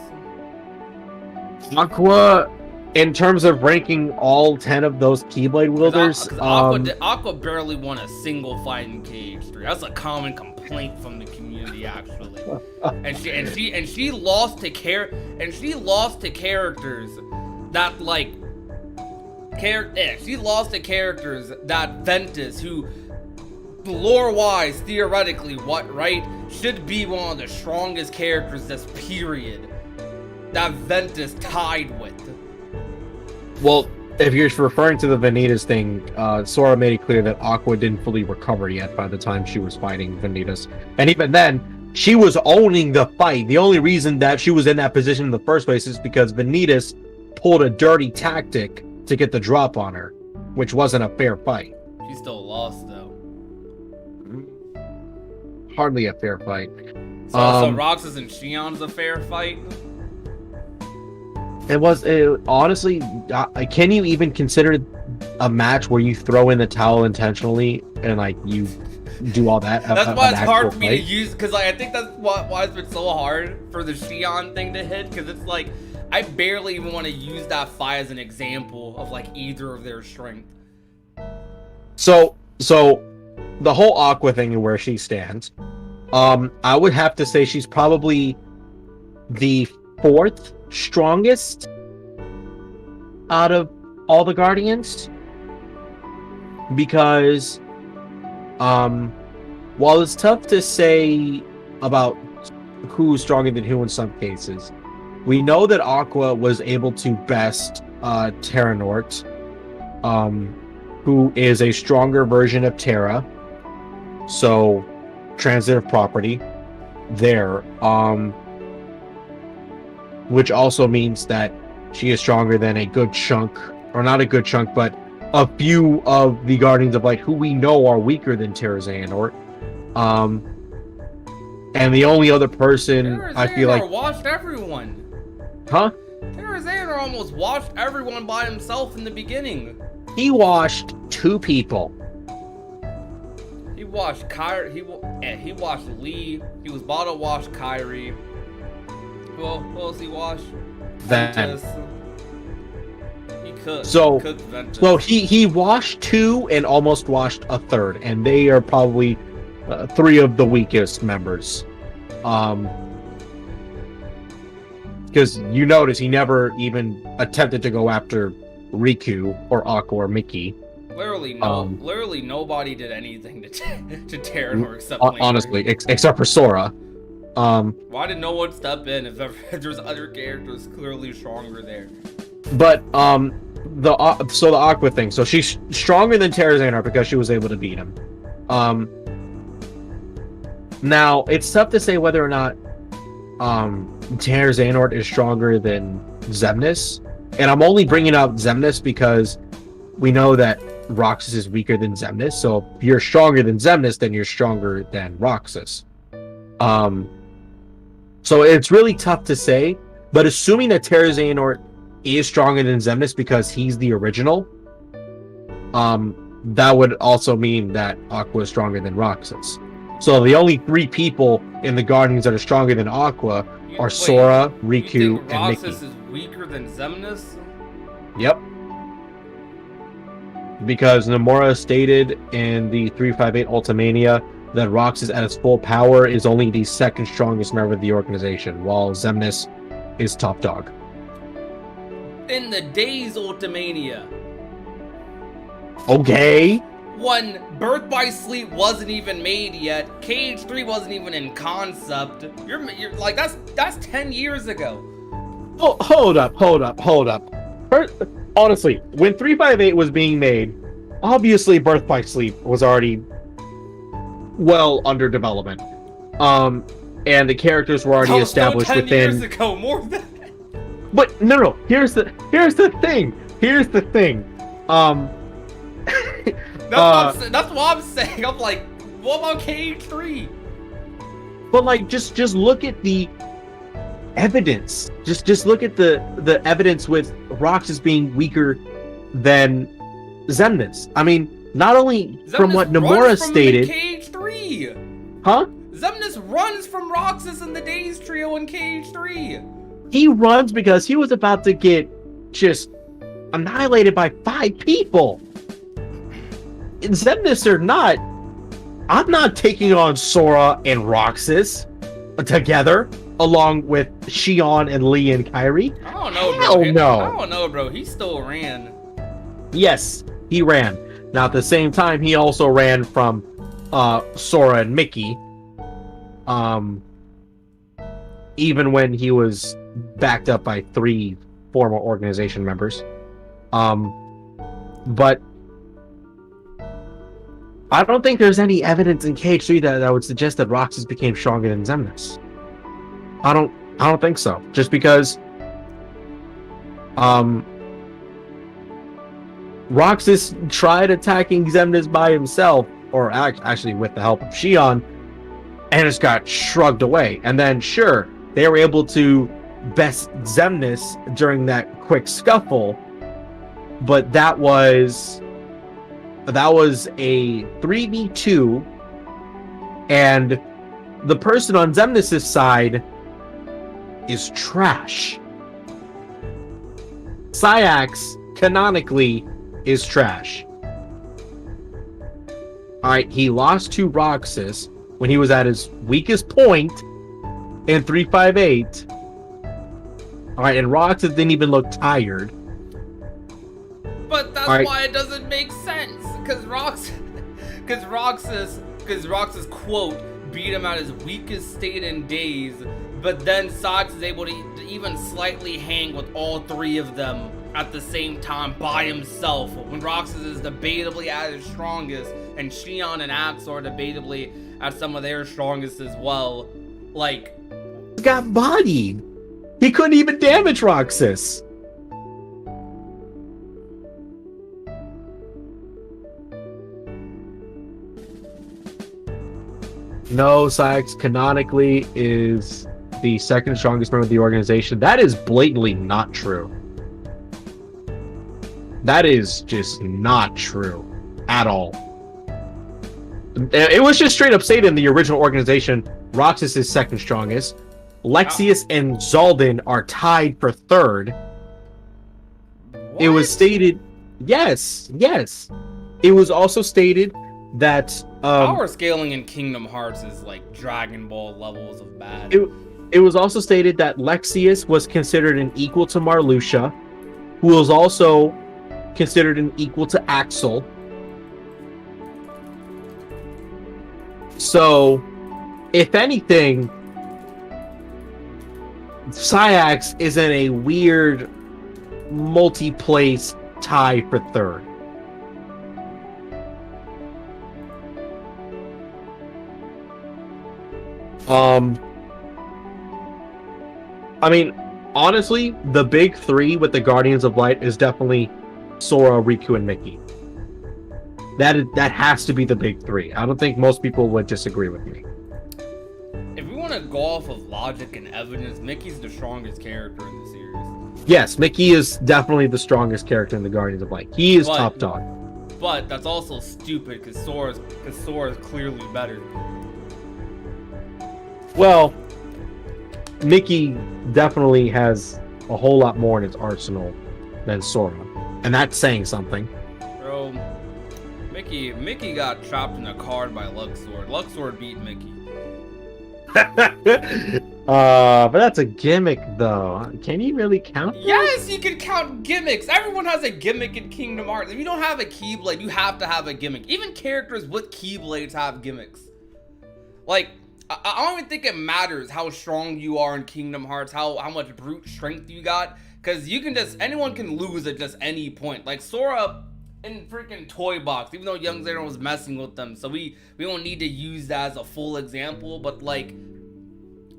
this? Aqua, in terms of ranking all 10 of those Keyblade wielders, Aqua barely won a single fight in KH3. That's a common complaint from the community, actually. and she lost to characters that like she lost to characters that Ventus, who lore-wise, theoretically, should be one of the strongest characters this period, that Ventus tied with. Well, if you're referring to the Vanitas thing, Sora made it clear that Aqua didn't fully recover yet by the time she was fighting Vanitas. And even then, she was owning the fight. The only reason that she was in that position in the first place is because Vanitas pulled a dirty tactic to get the drop on her, which wasn't a fair fight. She still lost, though. Hardly a fair fight. So Roxas and Shion's a fair fight? Honestly, can you even consider a match where you throw in the towel intentionally and like you do all that? That's why it's hard for me to use, because like, I think that's why it's been so hard for the Shion thing to hit, because it's like I barely even want to use that fight as an example of like either of their strength. So the whole Aqua thing and where she stands, I would have to say she's probably the fourth strongest out of all the Guardians, because while it's tough to say about who's stronger than who in some cases, we know that Aqua was able to best Terra Nort, who is a stronger version of Terra, so transitive property there, which also means that she is stronger than a good chunk, or not a good chunk, but a few of the Guardians of Light who we know are weaker than Terra Xehanort. And the only other person I feel like washed everyone. Huh? Terra Xehanort almost washed everyone by himself in the beginning. He washed two people. He washed Kyrie. He washed Lee. He was about to wash Kyrie. Who else he washed? Ventus. He cooked. Cooked Ventus. So he washed two and almost washed a third, and they are probably three of the weakest members. Because you notice he never even attempted to go after Riku or Aqua or Mickey. Literally nobody did anything to Terranor except Lantern. Honestly, except for Sora. Why did no one step in if there's other characters clearly stronger there? But the Aqua thing. So she's stronger than Terrazanor because she was able to beat him. Now it's tough to say whether or not Terrazanor is stronger than Xemnas, and I'm only bringing up Xemnas because we know that Roxas is weaker than Xemnas. So if you're stronger than Xemnas, then you're stronger than Roxas. So it's really tough to say, but assuming that Terrazanor is stronger than Xemnas because he's the original, that would also mean that Aqua is stronger than Roxas. So the only 3 people in the Guardians that are stronger than Aqua are Sora, Riku, and Mickey. Roxas is weaker than Xemnas? Yep. Because Nomura stated in the 358 Ultimania that Roxas at its full power is only the 2nd strongest member of the organization, while Xemnas is top dog. In the Days Ultimania. Okay. When Birth by Sleep wasn't even made yet, KH3 wasn't even in concept. You're like that's 10 years ago. Oh, hold up. First, honestly, when 358 was being made, obviously Birth by Sleep was already well under development. And the characters were already established 10 within years ago, more than. But no. Here's the thing. That's what I'm saying. I'm like, what about KH3? But like, just look at the evidence. Just look at the evidence with Roxas being weaker than Xemnas. I mean, not only Xemnas from what Nomura stated. KH3. Huh? Xemnas runs from Roxas and the Days Trio in KH3. He runs because he was about to get just annihilated by 5 people. Xemnas or not, I'm not taking on Sora and Roxas together along with Xion and Lee and Kairi. I don't know, bro. I don't know, bro. He still ran. Yes, he ran. Now at the same time, he also ran from Sora and Mickey. Even when he was backed up by 3 former organization members. But I don't think there's any evidence in KH3 that would suggest that Roxas became stronger than Xemnas. I don't think so. Just because Roxas tried attacking Xemnas by himself, or actually with the help of Xion, and just got shrugged away. And then sure, they were able to best Xemnas during that quick scuffle, but that was a 3v2, and the person on Xemnas' side is trash. Syax, canonically, is trash. Alright, he lost to Roxas when he was at his weakest point in 358. Alright, and Roxas didn't even look tired. But that's why it doesn't make sense. Because Roxas, quote, beat him at his weakest state in days, but then Syax is able to even slightly hang with all 3 of them at the same time by himself, when Roxas is debatably at his strongest, and Xion and Axe are debatably at some of their strongest as well. Like, he got bodied. He couldn't even damage Roxas. No, Syax canonically is the 2nd strongest member of the organization. That is blatantly not true. That is just not true at all. It was just straight up stated in the original organization, Roxas is 2nd strongest. Lexius and Zaldin are tied for 3rd. what? It was stated, yes. It was also stated that power scaling in Kingdom Hearts is like Dragon Ball levels of bad. It was also stated that Lexius was considered an equal to Marluxia, who was also considered an equal to Axel, So, if anything, Syax is in a weird multi-place tie for third. I mean, honestly, the big three with the Guardians of Light is definitely Sora, Riku, and Mickey. That has to be the big three. I don't think most people would disagree with me. If we want to go off of logic and evidence, Mickey's the strongest character in the series. Yes, Mickey is definitely the strongest character in the Guardians of Light. He is top dog. But that's also stupid because Sora's clearly better. Well, Mickey definitely has a whole lot more in his arsenal than Sora, and that's saying something. Bro, Mickey got trapped in a card by Luxord. Luxord beat Mickey. But that's a gimmick, though. Can you really count that? Yes, you can count gimmicks. Everyone has a gimmick in Kingdom Hearts. If you don't have a Keyblade, you have to have a gimmick. Even characters with Keyblades have gimmicks. Like, I don't even think it matters how strong you are in Kingdom Hearts, how much brute strength you got, because anyone can lose at just any point. Like Sora in freaking Toy Box, even though Young Xander was messing with them, so we don't need to use that as a full example, but like,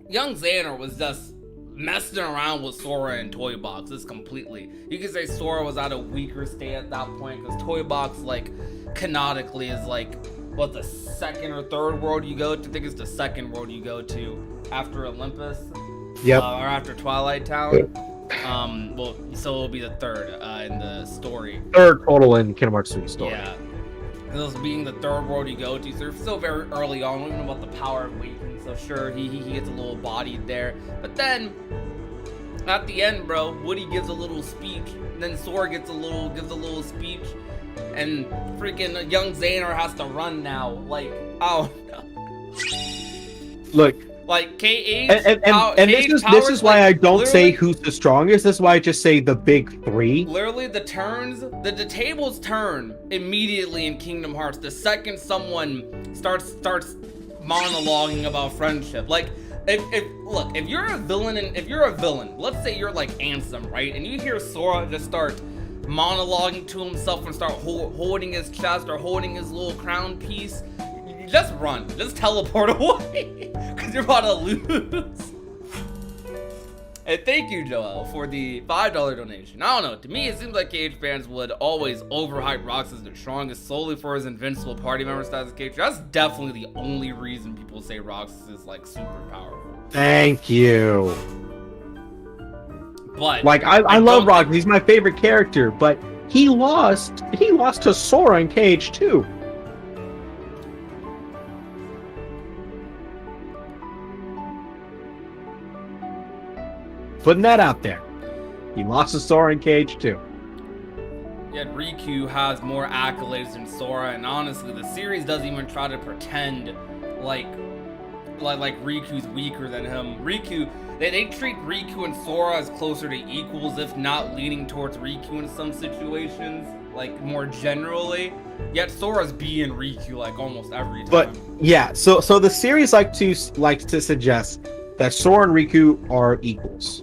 Young Xander was just messing around with Sora in Toy Boxes completely. You could say Sora was at a weaker state at that point, because Toy Box, like, canonically is like, what, the second or third world you go to? I think it's the second world you go to after Olympus. Yep. Or after Twilight Town. Well, so it'll be the third in the story. Third total in Kingdom Hearts 3 story. Yeah. This being the third world you go to, so they're still very early on. We don't know about the power of Waking, so sure, he gets a little bodied there. But then, at the end, bro, Woody gives a little speech, and then Sora gives a little speech, and freaking Young Xander has to run now. Like, oh no. Look, like KH, and this is why I don't say who's the strongest. This is why I just say the big three. Literally, the tables turn immediately in Kingdom Hearts the second someone starts monologuing about friendship. Like, if you're a villain, let's say you're like Ansem, right? And you hear Sora just start monologuing to himself and start holding his chest or holding his little crown piece, just run, just teleport away, because you're about to lose. And thank you, Joel, for the $5 donation. I don't know, to me it seems like KH fans would always overhype Rox as the strongest solely for his invincible party member status. KH, that's definitely the only reason people say Rox is like super powerful. Thank you. But like I love Rock. He's my favorite character, but he lost to Sora in KH2. Putting that out there. He lost to Sora in KH2. Yet Riku has more accolades than Sora, and honestly, the series doesn't even try to pretend like Riku's weaker than him. They treat Riku and Sora as closer to equals, if not leaning towards Riku in some situations, like more generally. Yet Sora's beating Riku like almost every time. But yeah, so the series likes to suggest that Sora and Riku are equals.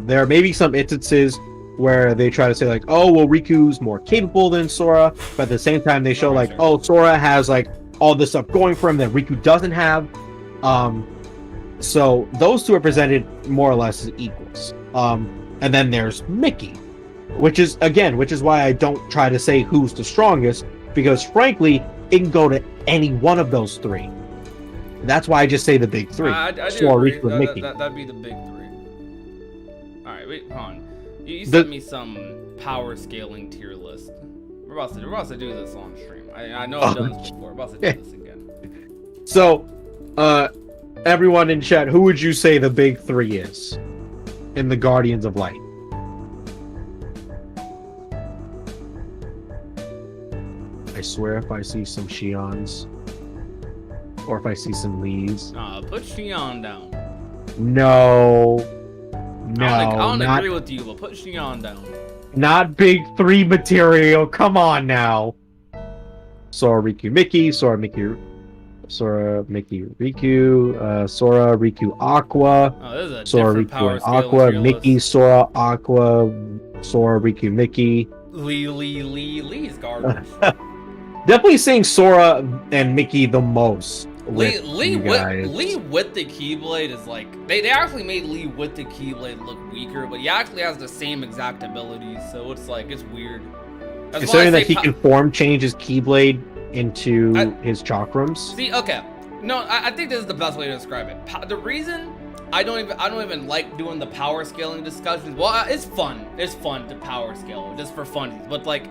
There may be some instances where they try to say like, oh well, Riku's more capable than Sora, but at the same time they show like, oh, Sora has like all this stuff going for him that Riku doesn't have. So those two are presented more or less as equals. And then there's Mickey, which is why I don't try to say who's the strongest, because frankly, it can go to any one of those three. That's why I just say the big three. I Sora, Riku, and Mickey. That'd be the big three. Alright, wait, hold on. You sent me some power scaling tier list. We're about to do this on stream. I know I've done this before. We're about to do this again. So, everyone in chat, who would you say the big three is in the Guardians of Light? I swear if I see some Xions, or if I see some Lees. Put Xion down. No. I don't agree with you, but put Xion down. Not big three material. Come on now. Sora, Riku, Mickey. Sora, Mickey, Sora, Mickey, Riku, Sora, Riku, Aqua, Oh, this is a Sora, different Riku, power and scale Aqua, tier Mickey, list. Sora, Aqua, Sora, Riku, Mickey. Lee's garbage. Definitely saying Sora and Mickey the most with Lee you guys. with the Keyblade is like they actually made Lee with the Keyblade look weaker, but he actually has the same exact abilities, so it's like it's weird. That's why I Considering that say he can form change his Keyblade into his chakrams. See, okay, no, I think this is the best way to describe it. The reason I don't even like doing the power scaling discussions. Well, it's fun. It's fun to power scale just for funsies, but like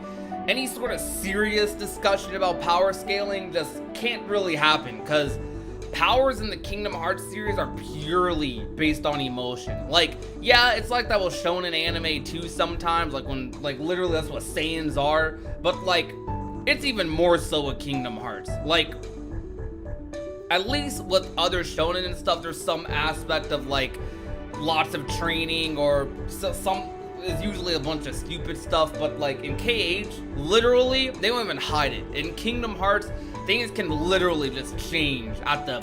any sort of serious discussion about power scaling just can't really happen because powers in the Kingdom Hearts series are purely based on emotion. Like, yeah, it's like that was shown in anime too sometimes, like when, like literally that's what Saiyans are, but like, it's even more so with Kingdom Hearts. Like, at least with other shonen and stuff, there's some aspect of like, lots of training or some, is usually a bunch of stupid stuff, but like in KH, literally, they don't even hide it. In Kingdom Hearts, things can literally just change at the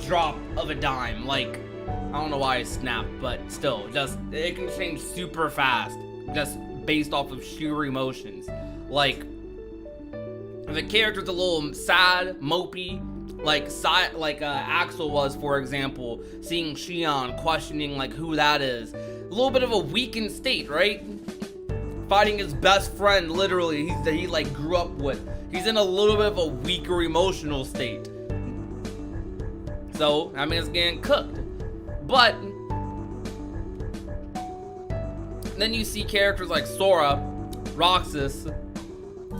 drop of a dime. Like, I don't know why I snapped, but still, just, it can change super fast, just based off of sheer emotions. Like, if a character's a little sad, mopey, like Axel was, for example, seeing Xion, questioning like who that is. A little bit of a weakened state, right? Fighting his best friend, literally, that he like grew up with. He's in a little bit of a weaker emotional state. So, I mean, it's getting cooked. But then you see characters like Sora, Roxas.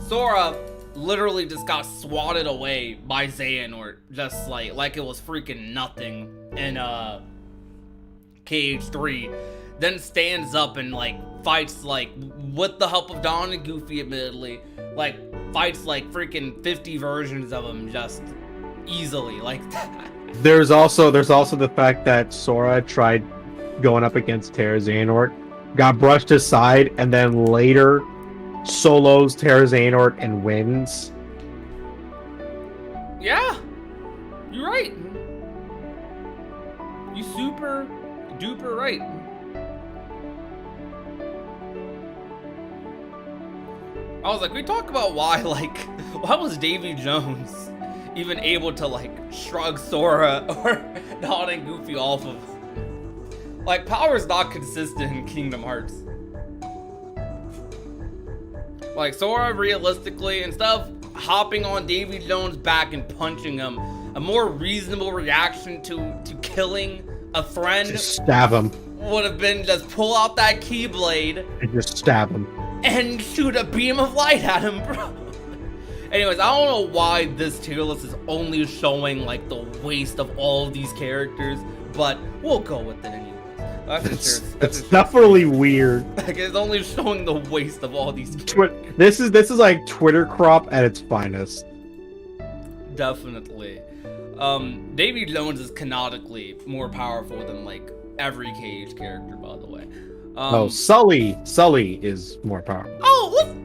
Sora literally just got swatted away by Xehanort, just like it was freaking nothing in KH3. Then stands up and like fights, like with the help of Don and Goofy, admittedly, like fights like freaking 50 versions of him just easily like that. There's also the fact that Sora tried going up against Terra Xehanort, got brushed aside, and then later solos Terra Xehanort and wins. Yeah, you're right. You super duper right. I was like, we talk about why was Davy Jones even able to like shrug Sora or Don and Goofy off of? Like, power's not consistent in Kingdom Hearts. Like, Sora, realistically, instead of hopping on Davy Jones' back and punching him, a more reasonable reaction to killing a friend, just stab him, would have been just pull out that Keyblade and just stab him and shoot a beam of light at him, bro. Anyways, I don't know why this tier list is only showing like the waste of all of these characters, but we'll go with it anyways. It's definitely weird. Like, it's only showing the waste of all these characters. This is like Twitter crop at its finest. Definitely. Davy Jones is canonically more powerful than like every KH character, by the way. Sully is more powerful. Oh,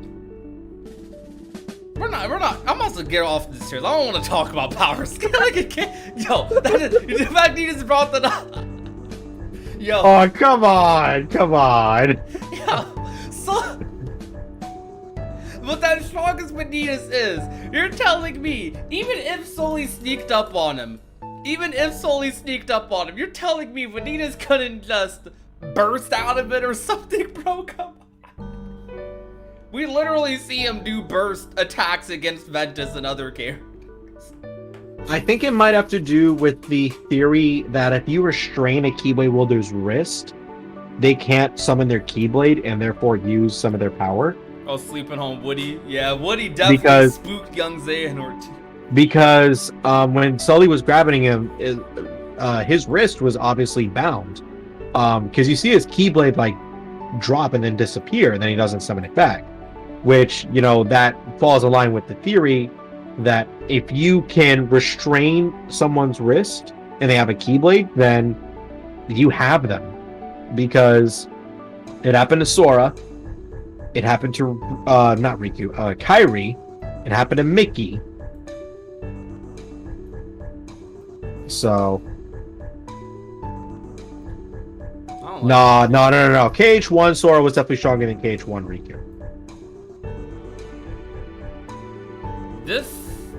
we're not. I'm about to get off this here. I don't want to talk about power scaling again. Yo, the fact you just brought that up. Yo. Oh, come on. Yo, so. But that strongest Vanitas is, you're telling me, even if Sully sneaked up on him, you're telling me Vanitas couldn't just burst out of it or something, bro? Come on. We literally see him do burst attacks against Ventus and other characters. I think it might have to do with the theory that if you restrain a Keyblade wielder's wrist, they can't summon their Keyblade and therefore use some of their power. Oh, sleeping on Woody? Yeah, Woody definitely spooked young Xehanort too. Because when Sully was grabbing him, his wrist was obviously bound. Because you see his Keyblade like drop and then disappear, and then he doesn't summon it back. Which, that falls in line with the theory that if you can restrain someone's wrist and they have a Keyblade, then you have them. Because it happened to Sora, it happened to not Riku, Kairi, it happened to Mickey. So I don't no. KH1 Sora was definitely stronger than KH1 Riku. This,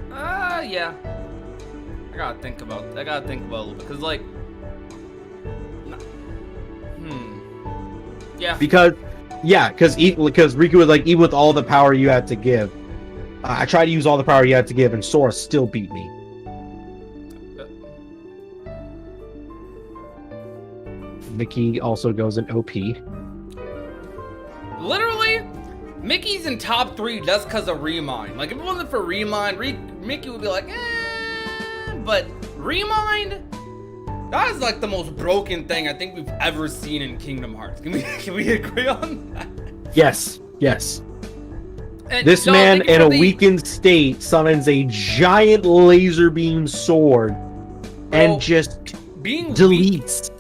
yeah. I gotta think about it a little bit, cause like, yeah. Because Riku was like, even with all the power you had to give, I tried to use all the power you had to give, and Sora still beat me. Mickey also goes in OP. Literally, Mickey's in top 3 just because of Remind. Like, if it wasn't for Remind, Mickey would be like, but Remind, that is like the most broken thing I think we've ever seen in Kingdom Hearts. Can we agree on that? Yes. And This man in a weakened state summons a giant laser beam sword and just deletes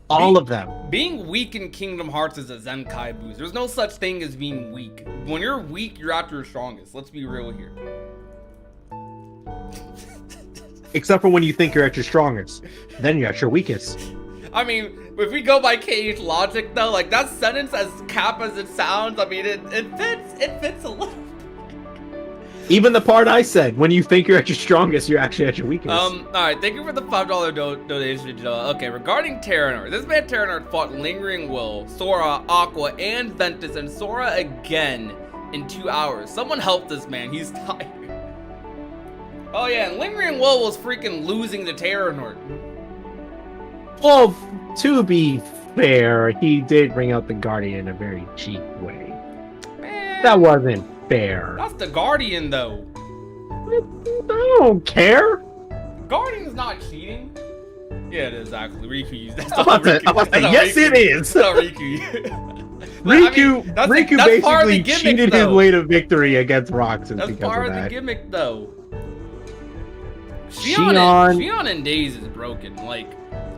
all of them. Being weak in Kingdom Hearts is a Zenkai boost. There's no such thing as being weak. When you're weak, you're at your strongest. Let's be real here. Except for when you think you're at your strongest. Then you're at your weakest. I mean, if we go by KH logic though, like that sentence, as cap as it sounds, I mean, it fits a little. Even the part I said, when you think you're at your strongest, you're actually at your weakest. Alright, thank you for the $5 donation. Okay, regarding Terranort, this man Terranort fought Lingering Will, Sora, Aqua, and Ventus, and Sora again in 2 hours. Someone help this man, he's tired. Oh yeah, and Lingering Will was freaking losing to Terranort. Well, to be fair, he did bring out the Guardian in a very cheap way. Man, That wasn't fair. that's the Guardian though. I don't care. Guardian's not cheating. Yeah, it is actually. Riku used that. I'm about to say, yes, it is. That's not Riku. Riku that's part of the basically gimmick, cheated his though. way to victory against Roxas That's because part of of the that. gimmick, though. Shion- Shion in Days is broken. Like,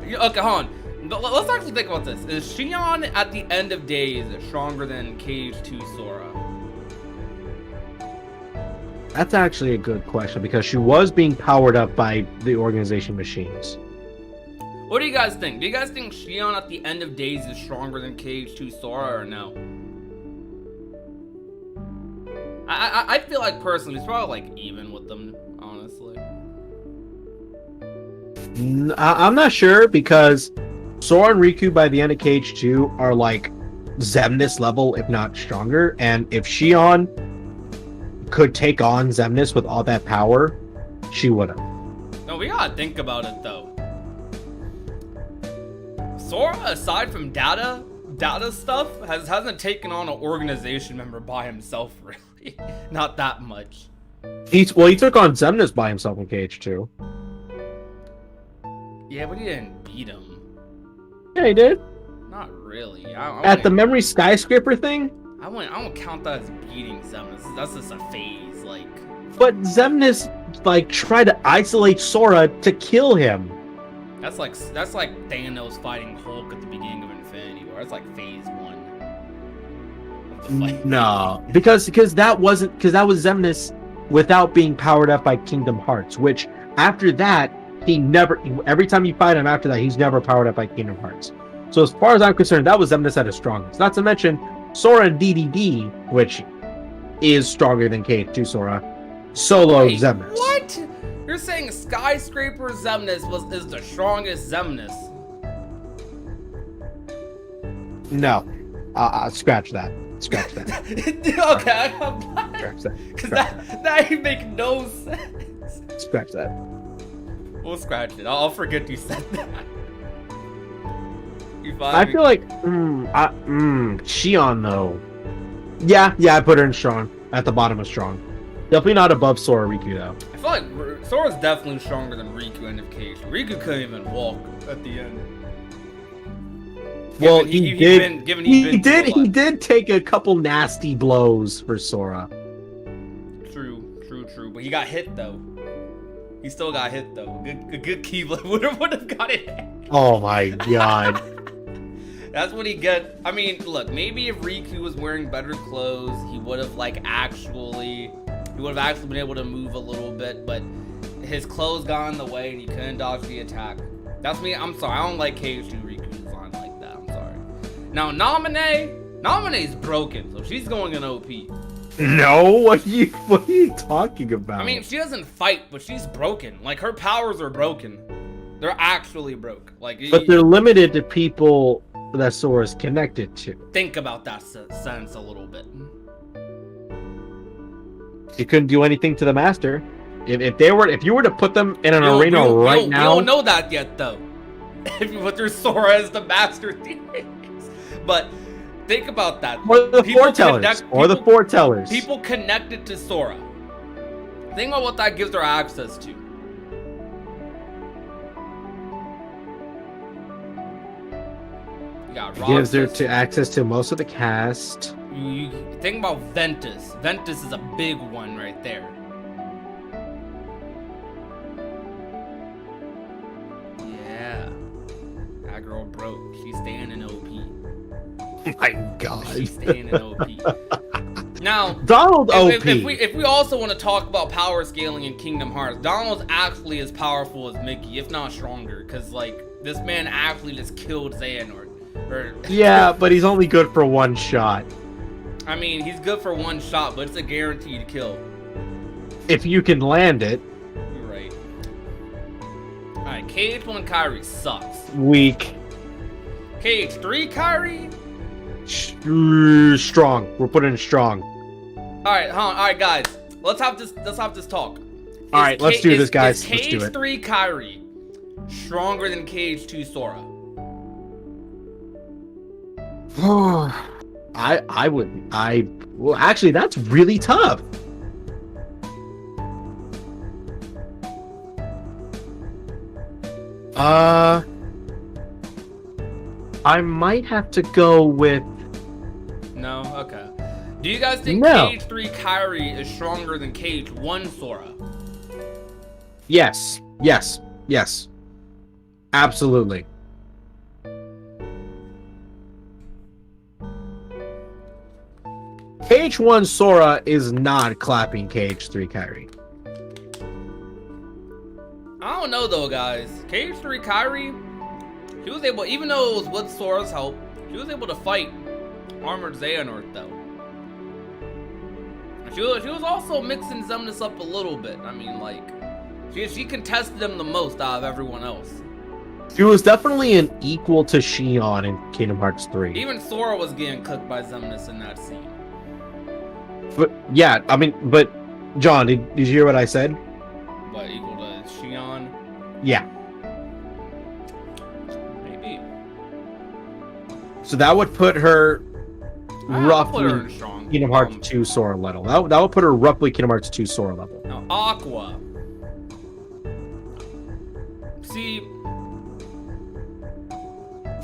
okay, hold on. Let's actually think about this. Is Shion at the end of Days stronger than KH2 Sora? That's actually a good question because she was being powered up by the organization machines. What do you guys think? Do you guys think Shion at the end of Days is stronger than KH2 Sora or no? I feel like personally, it's probably like even with them, honestly. I'm not sure because Sora and Riku by the end of KH2 are like Xemnas level, if not stronger. And if Shion could take on Xemnas with all that power, she would have. No, we gotta think about it though. Sora, aside from data stuff, hasn't taken on an organization member by himself, really. Not that much. He took on Xemnas by himself in KH2. Yeah, but he didn't beat him. Yeah, he did. Not really. At the memory skyscraper thing? I won't count that as beating Xemnas. That's just a phase, like. But Xemnas like tried to isolate Sora to kill him. That's like Thanos fighting Hulk at the beginning of Infinity War. That's like phase 1 of the fight. No, because that was Xemnas without being powered up by Kingdom Hearts. Which after that, every time you fight him after that, he's never powered up by Kingdom Hearts. So as far as I'm concerned, that was Xemnas at his strongest. Not to mention Sora and DDD, which is stronger than KH2 Sora, solo Xemnas. What? You're saying Skyscraper Xemnas is the strongest Xemnas? No, scratch that. Scratch that. Okay, Scratch that. Because that ain't make no sense. Scratch that. We'll scratch it. I'll forget you said that. I feel like Shion though. Yeah, I put her in strong. At the bottom of strong. Definitely not above Sora Riku though. I feel like Sora's definitely stronger than Riku end of case. Riku couldn't even walk at the end. Well, he did take a couple nasty blows for Sora. True. But he got hit though. He still got hit though. A good Keyblade would have got it. Oh my god. That's what he get. I mean, look, maybe if Riku was wearing better clothes, he would have actually been able to move a little bit, but his clothes got in the way and he couldn't dodge the attack. That's me. I'm sorry. I don't like KH2 Riku's design like that. I'm sorry. Now, Namine's broken, so she's going in OP. No, what are you talking about? I mean, she doesn't fight, but she's broken. Like, her powers are broken. They're actually broke. Like, but they're limited to people that Sora's connected to. Think about that sense a little bit. She couldn't do anything to the master. If you were to put them in an arena right now, you don't know that yet, though. If you put your Sora as the master things, but think about that. Or the foretellers. People connected to Sora. Think about what that gives her access to. Gives her access to most of the cast. You think about Ventus. Ventus is a big one right there. Yeah. That girl broke. She's staying in OP. My God. She's staying in OP. Now, Donald OP. If we also want to talk about power scaling in Kingdom Hearts, Donald's actually as powerful as Mickey, if not stronger, because like this man actually just killed Xehanort. Yeah, but he's only good for one shot. I mean, he's good for one shot, but it's a guaranteed kill. If you can land it. You're right. Alright, KH1 Kairi sucks. Weak. KH3 Kairi? Strong. We're putting in strong. Alright, alright guys. Let's have this talk. Alright, let's do this, guys. Let's do it. KH3 Kairi stronger than KH2 Sora? Well, actually, that's really tough. I might have to go with... No? Okay. Do you guys think KH3 Kairi is stronger than KH1 Sora? Yes. Absolutely. KH1 Sora is not clapping KH3 Kairi. I don't know though, guys. KH3 Kairi, she was able, even though it was with Sora's help, she was able to fight Armored Xehanort though. She was also mixing Xemnas up a little bit. I mean, like, she contested him the most out of everyone else. She was definitely an equal to Xion in Kingdom Hearts 3. Even Sora was getting cooked by Xemnas in that scene. But yeah, I mean, but John, did you hear what I said? What, equal to Xion? Yeah. Maybe. So that would put her roughly strong. Kingdom Hearts 2 Sora level. That would put her roughly Kingdom Hearts 2 Sora level. Now, Aqua. See,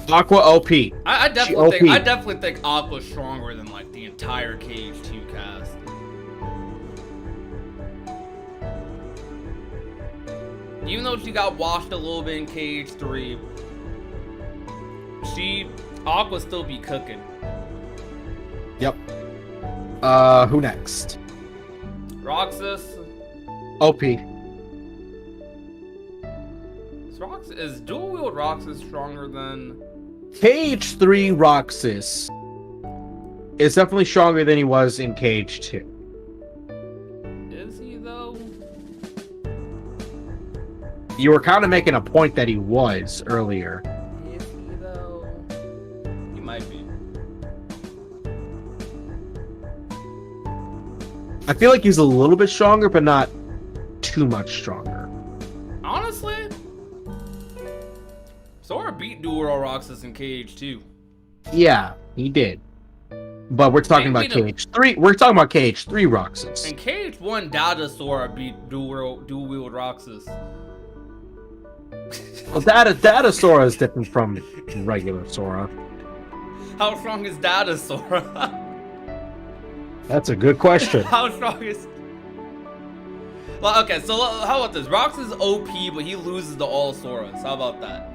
Aqua OP. I definitely think Aqua's stronger than like the entire KH2 cast. Even though she got washed a little bit in KH3, Aqua still be cooking. Yep. Who next? Roxas. OP. Is dual wield Roxas stronger than KH3 Roxas is definitely stronger than he was in KH2. Is he though? You were kind of making a point that he was earlier. Is he though? He might be. I feel like he's a little bit stronger, but not too much stronger. Honestly, Sora beat dual Roxas in KH2. Yeah, he did. But we're talking about KH3. We're talking about KH3 Roxas. And KH1 Data Sora beat dual wield Roxas. Well, Data Sora is different from regular Sora. How strong is Data Sora? That's a good question. How strong is... Well, okay, so how about this? Roxas is OP, but he loses to all Soras. How about that?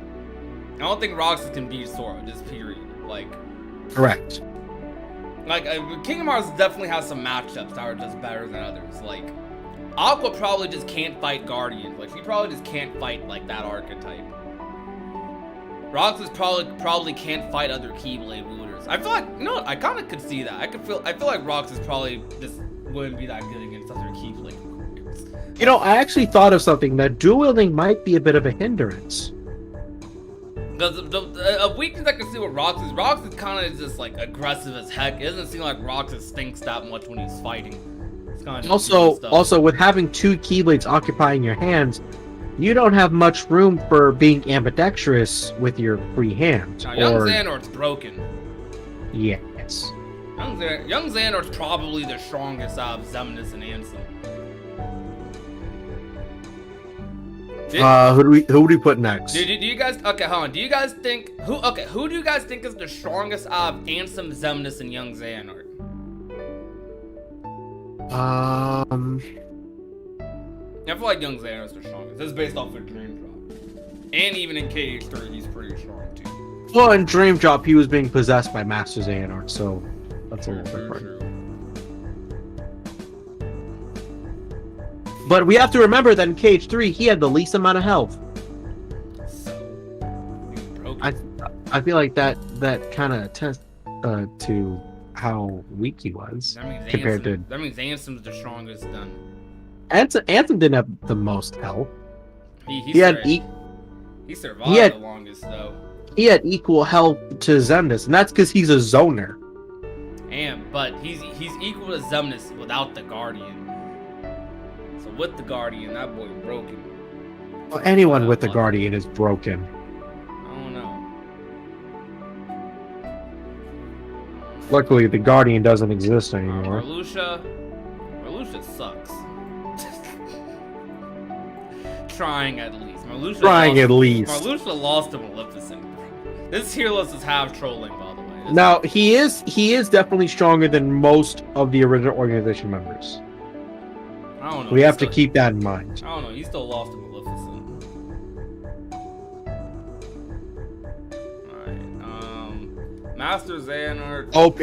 I don't think Roxas can beat Sora, just period. Like... Correct. Like, Kingdom Hearts definitely has some matchups that are just better than others. Like, Aqua probably just can't fight Guardians. Like, she probably just can't fight, like, that archetype. Roxas probably can't fight other Keyblade looters. I feel like, you know what, I kind of could see that. I feel like Roxas probably just wouldn't be that good against other Keyblade looters. You know, I actually thought of something, that dual wielding might be a bit of a hindrance. Because a weakness I can see with Roxas is kind of just, like, aggressive as heck. It doesn't seem like Roxas stinks that much when he's fighting. It's kind of Also, with having 2 Keyblades occupying your hands, you don't have much room for being ambidextrous with your free hand. Now, Young Xehanort's broken. Yes. Young Xehanort's probably the strongest out of Xemnas and Ansem. Who would we put next? Do you guys, okay, hold on. Do you guys think who do you guys think is the strongest out of Ansem, Xemnas, and Young Xehanort? I feel like Young Xehanort's the strongest. This is based off of Dream Drop. And even in KH3, he's pretty strong too. Well, in Dream Drop, he was being possessed by Master Xehanort, so that's a little different. True. But we have to remember that in KH3, he had the least amount of health. So, he's broken. I feel like that kind of attests to how weak he was That means Ansem's the strongest then. Anthem didn't have the most health. He survived the longest though. He had equal health to Xemnas, and that's because he's a zoner. But he's equal to Xemnas without the Guardian. So with the Guardian, that boy broken. Well, anyone with the Guardian is broken. I don't know. Luckily, the Guardian doesn't exist anymore. Marluxia sucks. Trying at least. Marluxia lost to Maleficent. This tier list is half trolling, by the way. Now he is definitely stronger than most of the original organization members. I don't know. We have to keep that in mind. I don't know. He still lost to Maleficent. Alright. Master Xehanort. OP.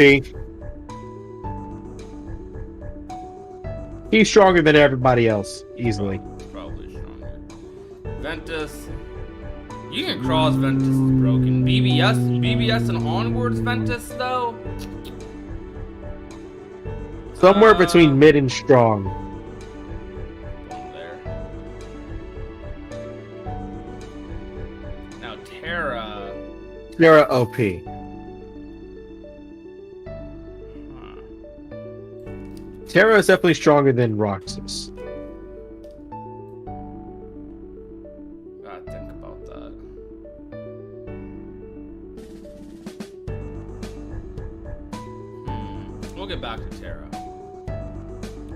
He's stronger than everybody else, easily. Probably stronger. Ventus. You can cross Ventus is broken. BBS and onwards Ventus though? Somewhere between mid and strong. There. Now Terra. Terra OP. Terra is definitely stronger than Roxas. Gotta think about that. We'll get back to Terra.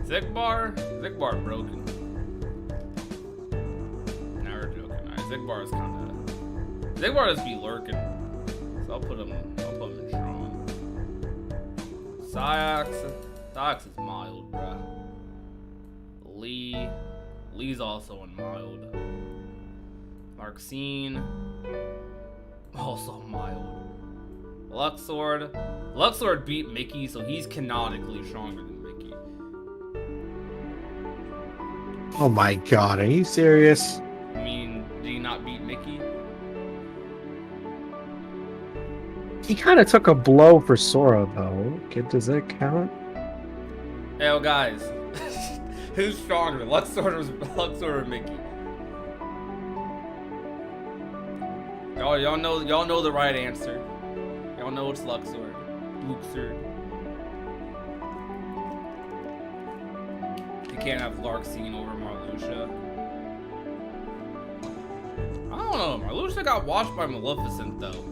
Zigbar broken. Now we're joking. Alright, Zigbar just be lurking. So I'll put him in strong. Sayax is mild, bruh. Lee's also in mild. Marxine, also mild. Luxord beat Mickey, so he's canonically stronger than Mickey. Oh my god, are you serious? I mean, did he not beat Mickey? He kind of took a blow for Sora, though. Does that count? Hey, guys. Who's stronger, Luxord or Mickey? Y'all know the right answer. Y'all know it's Luxord. You can't have Larxene over Marluxia. I don't know. Marluxia got washed by Maleficent though.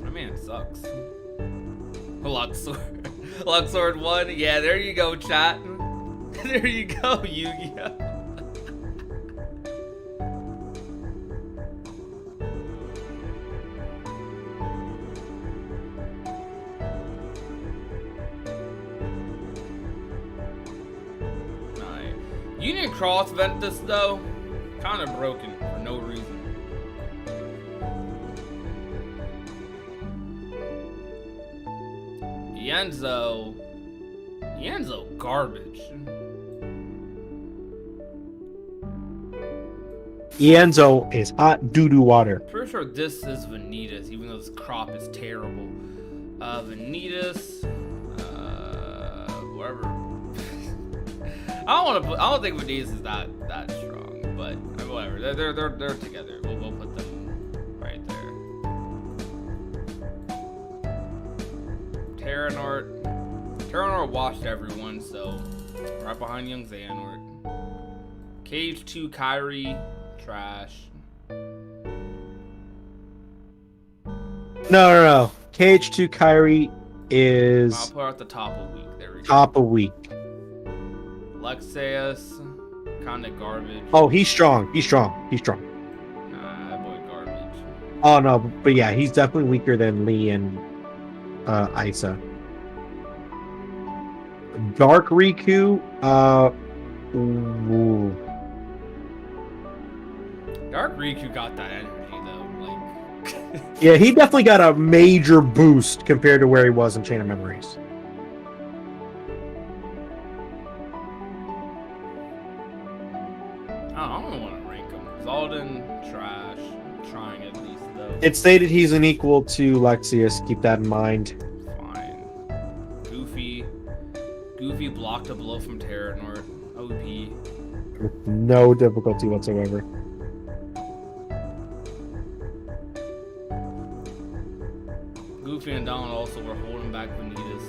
That man sucks. Luxord won. Yeah, there you go, chat. There you go, Yu-Gi-Oh. Union Cross Ventus though, kind of broken for no reason. Yenzo garbage. Ienzo is hot doo-doo water. Pretty sure this is Vanitas, even though this crop is terrible. Vanitas, wherever. I don't think Vanitas is that strong, but whatever. They're together. We'll put them right there. Terranort washed everyone, so right behind young Xehanort. Cage 2 Kyrie, trash. No. KH2 Kyrie I'll is put her at the top of week. There we go. top of week. Lexaeus, kinda garbage. Oh, he's strong. Nah, that boy garbage. Oh no, but yeah, he's definitely weaker than Lee and Isa. Dark Riku, ooh. Dark Riku got that energy though, like. Yeah, he definitely got a major boost compared to where he was in Chain of Memories. I don't want to rank him. Zaldin, trash. Trying at least though. It's stated he's an equal to Lexius. Keep that in mind. Fine. Goofy blocked a blow from Terranort. OP. With no difficulty whatsoever. Goofy and Donald also were holding back Vanitas.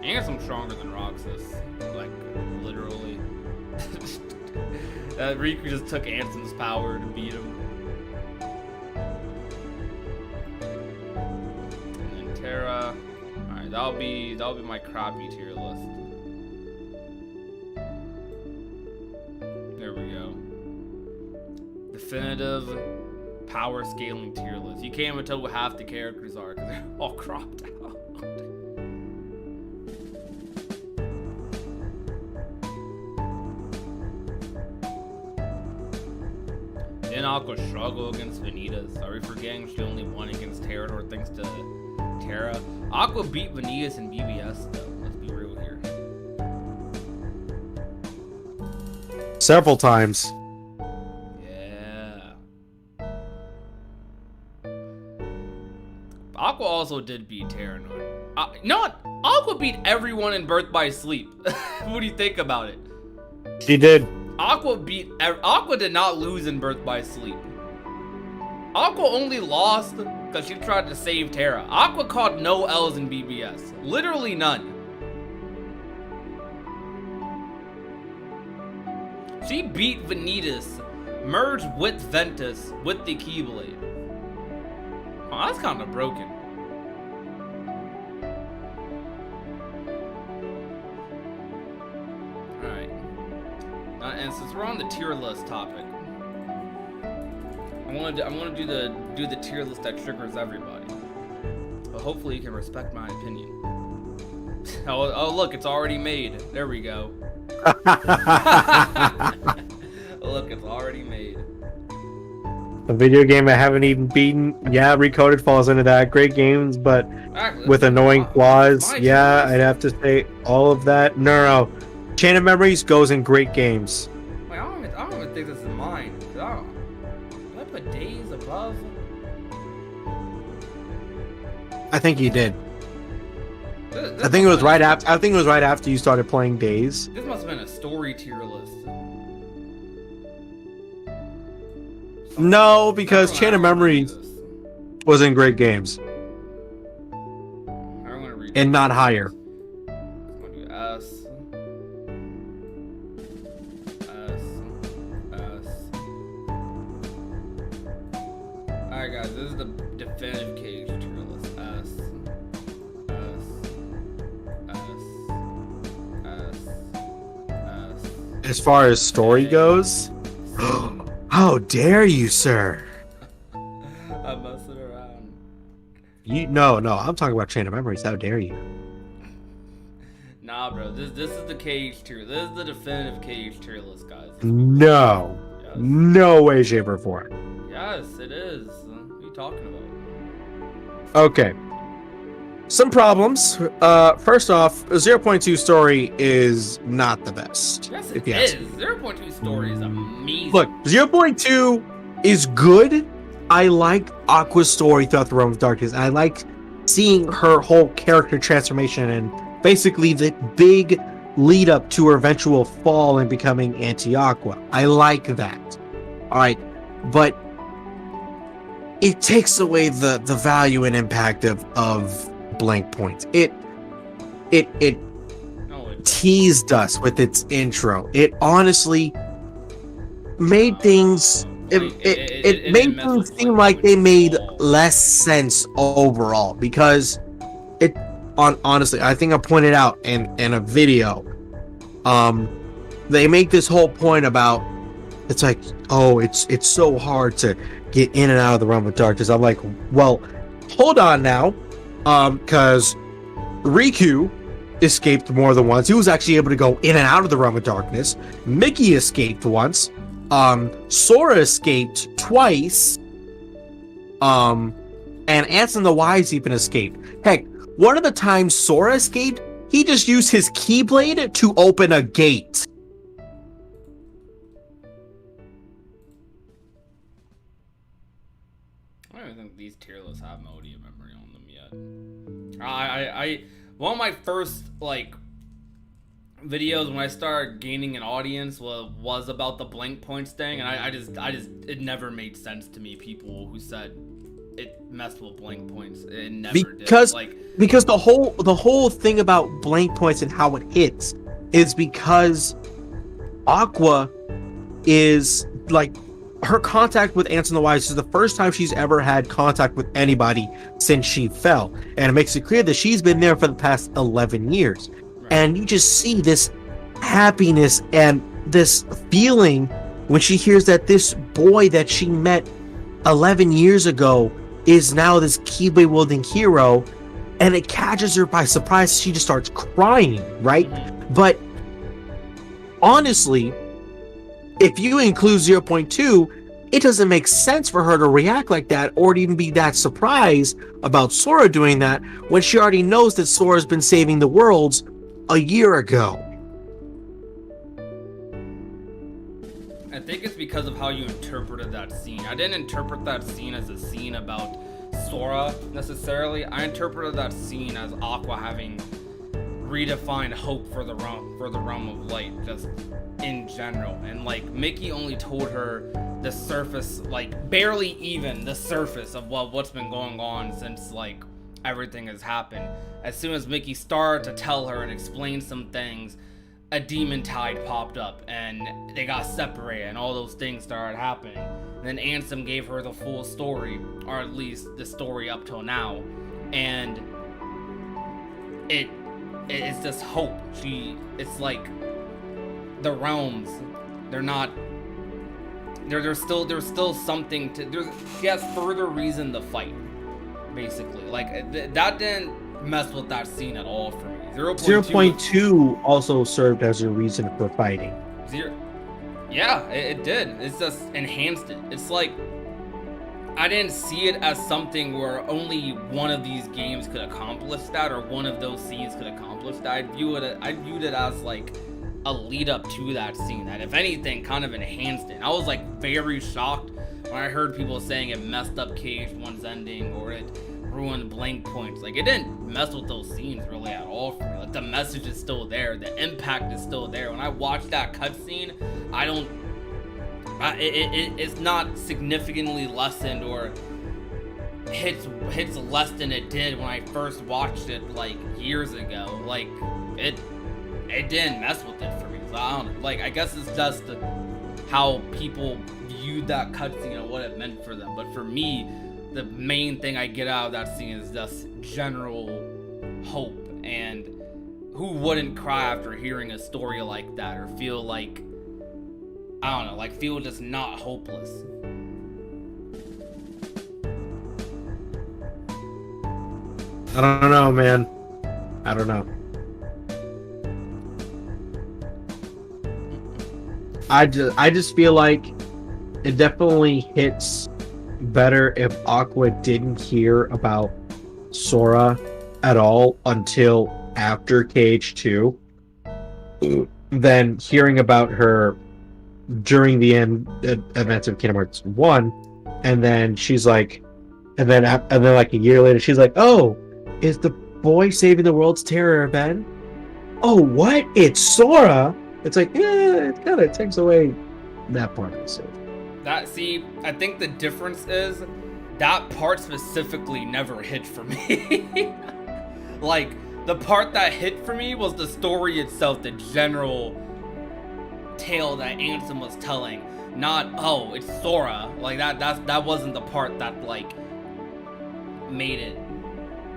Ansem stronger than Roxas. Like, literally. Riku just took Ansem's power to beat him. And then Terra. Alright, that'll be my crappy tier list. There we go. Definitive power scaling tier list. You can't even tell what half the characters are because they're all cropped out. Didn't Aqua struggle against Vanitas? Are we forgetting she only won against Terranort thanks to Terra? Aqua beat Vanitas in BBS though. Let's be real here. Several times. Yeah. Aqua also did beat Terranort. You know what? Aqua beat everyone in Birth by Sleep. What do you think about it? She did. Aqua did not lose in Birth by Sleep. Aqua only lost because she tried to save Terra. Aqua caught no L's in BBS. Literally none. She beat Vanitas, merged with Ventus with the Keyblade. Oh, that's kind of broken. Alright. And since we're on the tier list topic, I'm gonna do the tier list that triggers everybody. But hopefully you can respect my opinion. Oh look, it's already made. There we go. Look, it's already made. A video game I haven't even beaten. Yeah, Recoded falls into that. Great games, but with annoying flaws. Yeah, I'd have to say all of that. No. Chain of Memories goes in great games. Wait, I don't even think this is mine. Did I put Days above? I think you did. I think it was right after. I think it was right after you started playing Days. This must have been a story tier list. No, because Chain of Memories was in great games. And not higher. I'm gonna do S. Alright guys, this is the definitive Cage tier list. S. As far as story goes, how dare you, sir? I'm messing around. No, I'm talking about Chain of Memories. How dare you? Nah, bro. This is the Cage tier. This is the definitive Cage tier list, guys. No. Yes. No way, shape, or form. Yes, it is. What are you talking about? Okay. Some problems. First off, 0.2 story is not the best. Yes, if it you is. ask me. 0.2 story is amazing. Look, 0.2 is good. I like Aqua's story throughout the Realm of Darkness. I like seeing her whole character transformation and basically the big lead up to her eventual fall and becoming anti-Aqua. I like that. All right, but it takes away the value and impact of Blank Point. It teased us with its intro. It honestly made things. It made things seem like they made less sense overall because honestly, I think I pointed out in a video. They make this whole point about it's like, oh, it's so hard to get in and out of the Realm of Darkness. I'm like, well, hold on now, because Riku escaped more than once. He was actually able to go in and out of the Realm of Darkness. Mickey escaped once. Sora escaped twice. And Ansem the Wise even escaped. Heck, one of the times Sora escaped, he just used his Keyblade to open a gate. I don't even think these tier lists have Modi memory on them yet. One of my first videos when I started gaining an audience was about the Blank Points thing, and I just it never made sense to me. People who said it messed with Blank Points, it never did. Because the whole thing about Blank Points and how it hits is because Aqua is like, her contact with Ansem the Wise is the first time she's ever had contact with anybody since she fell, and it makes it clear that she's been there for the past 11 years. Right. And you just see this happiness and this feeling when she hears that this boy that she met 11 years ago is now this Keyblade wielding hero, and it catches her by surprise. She just starts crying, right? Mm-hmm. But honestly, if you include 0.2, it doesn't make sense for her to react like that or to even be that surprised about Sora doing that when she already knows that Sora's been saving the worlds a year ago. I think it's because of how you interpreted that scene. I didn't interpret that scene as a scene about Sora necessarily. I interpreted that scene as Aqua having redefined hope for the realm of light, just in general. And Mickey only told her the surface, barely even the surface of what's been going on since everything has happened. As soon as Mickey started to tell her and explain some things, a demon tide popped up and they got separated and all those things started happening. And then Ansem gave her the full story, or at least the story up till now, and it's this hope. It's like the realms, there's still something to, she has further reason to fight, basically. That didn't mess with that scene at all for me. 0.2 also served as a reason for fighting. Yeah, it did. It's just enhanced it. It's I didn't see it as something where only one of these games could accomplish that, or one of those scenes could accomplish that. I viewed it as a lead up to that scene that, if anything, kind of enhanced it. I was very shocked when I heard people saying it messed up KH1's ending or it ruined Blank Points. It didn't mess with those scenes really at all for me. The message is still there, the impact is still there. When I watch that cutscene, it's not significantly lessened or hits less than it did when I first watched it years ago. It didn't mess with it for me. So I don't know. I guess it's just how people viewed that cutscene and what it meant for them. But for me, the main thing I get out of that scene is just general hope. And who wouldn't cry after hearing a story like that, or feel I don't know, feel just not hopeless? I don't know, man. I don't know. I just feel like it definitely hits better if Aqua didn't hear about Sora at all until after KH2. Then hearing about her during the end events of Kingdom Hearts 1, and then she's like, and then like a year later, she's like, "Oh, is the boy saving the world's terror Ben? Oh, what? It's Sora." It's like, yeah, it kind of takes away that part of it. I think the difference is that part specifically never hit for me. Like, the part that hit for me was the story itself, the general tale that Ansem was telling. Not, oh, it's Sora. Like, that wasn't the part that, like, made it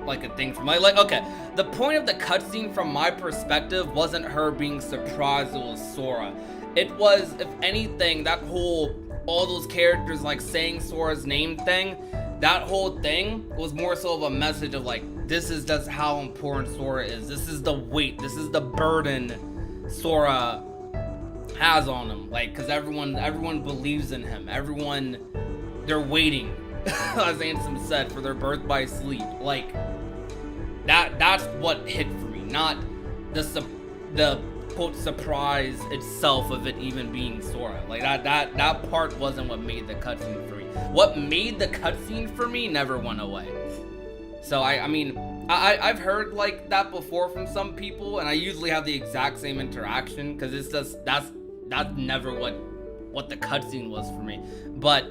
like a thing for me. Like, okay, the point of the cutscene from my perspective wasn't her being surprised it was Sora. It was, if anything, that whole, all those characters like saying Sora's name thing, that whole thing was more so of a message of like, this is just how important Sora is. This is the weight, this is the burden Sora has on him. Like, cause everyone believes in him. Everyone, they're waiting, as Ansem said, for their birth by sleep. Like, that's what hit for me, not the quote surprise itself of it even being Sora. Like that part wasn't what made the cutscene for me. What made the cutscene for me never went away. So I mean, I've heard like that before from some people, and I usually have the exact same interaction because it's just that's never what the cutscene was for me. But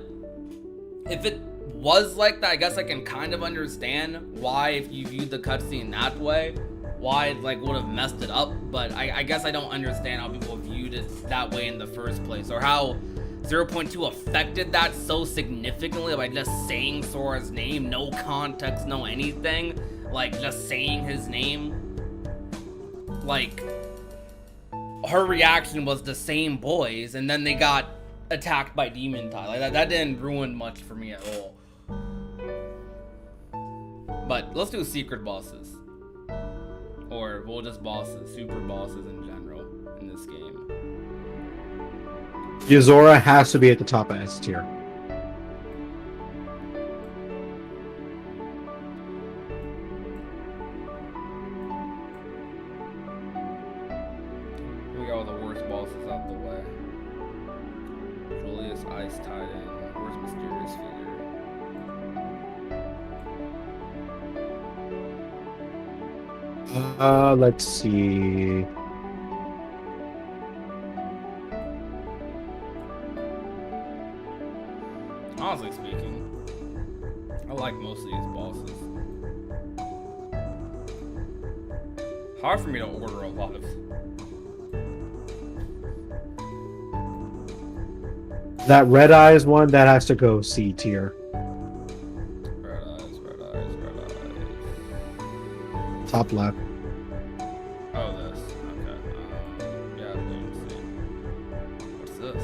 if it was like that, I guess I can kind of understand why, if you viewed the cutscene that way, why it like would have messed it up. But I guess I don't understand how people viewed it that way in the first place, or how 0.2 affected that so significantly by just saying Sora's name, no context, no anything, like just saying his name. Like, her reaction was the same boys, and then they got attacked by Demon Tide. Like that didn't ruin much for me at all. But let's do secret bosses, or well, just bosses, super bosses in general in this game. Yozora has to be at the top of S tier. We got all the worst bosses out the way. Julius Ice Titan, where's Mysterious Figure? Let's see. Honestly speaking, I like most of these bosses. Hard for me to order a lot of. That Red Eyes one, that has to go C tier. Red eyes. Top left. Oh, this. Okay. Yeah, I didn't see. What's this?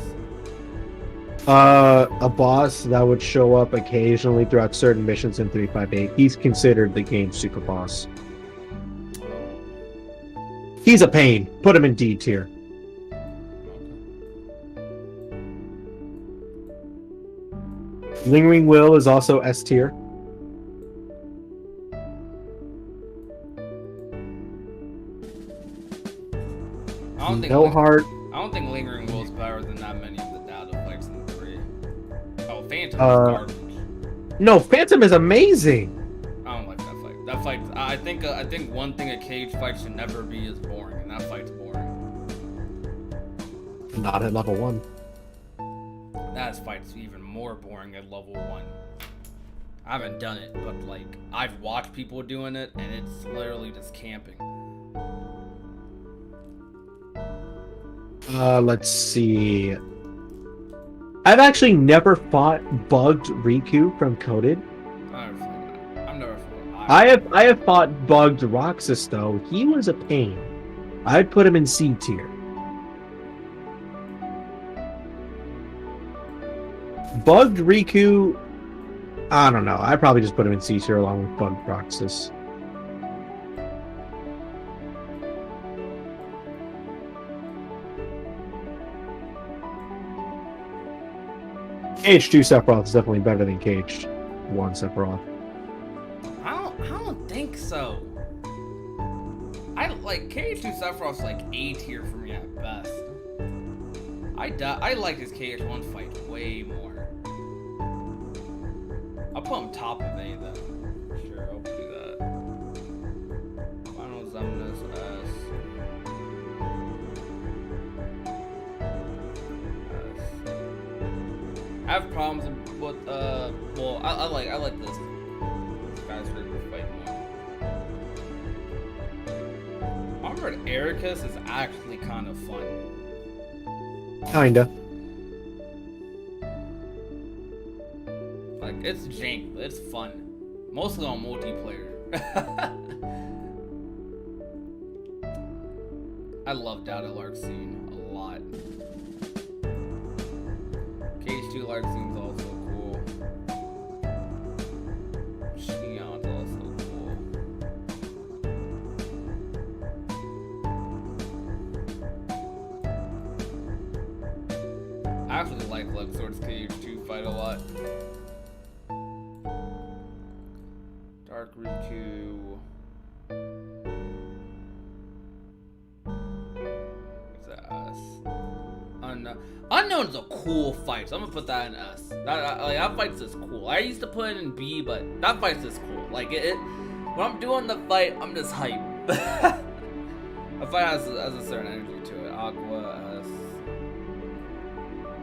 A boss that would show up occasionally throughout certain missions in 358. He's considered the game's super boss. He's a pain. Put him in D tier. Lingering Will is also S tier. I don't think No heart. I don't think Lingering Will is better than that many of the data fights in 3. Oh, Phantom is garbage. No, Phantom is amazing. I don't like that fight. That fight, I think one thing a cage fight should never be is boring, and that fight's boring. Not at level 1. That fight's even more boring at level 1. I haven't done it, but like I've watched people doing it, and it's literally just camping. Let's see. I've actually never fought Bugged Riku from Coded. I've never fought. I have fought Bugged Roxas though. He was a pain. I'd put him in C tier. Bugged Riku, I don't know. I'd probably just put him in C tier along with Bugged Roxas. Cage 2 Sephiroth is definitely better than Cage 1 Sephiroth. I don't think so. like KH2 Sephiroth's like A tier for me at best. I like his KH1 fight way more. I'll put him top of A though. Sure, I'll do that. Final Xemnas S. I have problems with well, I like this skyscraper fight more. Armored Ericus is actually kind of fun. Kinda. Like, it's jank, but it's fun. Mostly on multiplayer. I love Data Larxene a lot. KH2 Larxene's also cool. Shion's also cool. I actually like Luxord's KH2 fight a lot. Dark Riku. What's that? S. Unknown is a cool fight, so I'm gonna put that in S. That fight's just cool. I used to put it in B, but that fight's just cool. Like when I'm doing the fight, I'm just hype. The fight has a certain energy to it. Aqua S.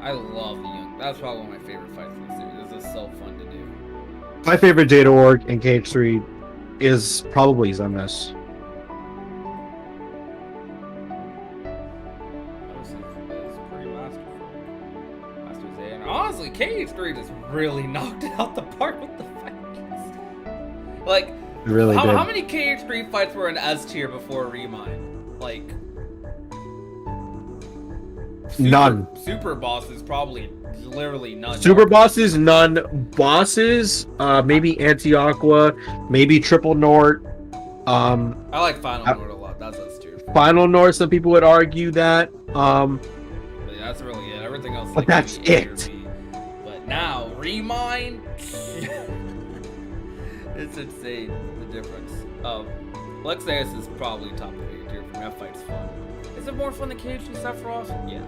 I love the young. That's probably one of my favorite fights in the series. It's just so fun to do. My favorite Data Org in KH3 is probably Xemnas. Honestly, KH3 just really knocked it out the park with the fights. Like, Really did. how many KH3 fights were in S tier before Remind? Like, none. Super bosses, probably literally none. Super bosses, none. Bosses, maybe Anti-Aqua, maybe Triple Nort. I like Final Nord a lot. That's S tier. Final Nort, some people would argue that. But yeah, that's really it. Everything else. But like, that's maybe A or it. B. But now Remind. It's insane the difference. Lexaeus is probably top of A tier for me. That fight's fun. Is it more fun than KH2 Sephiroth? Yeah.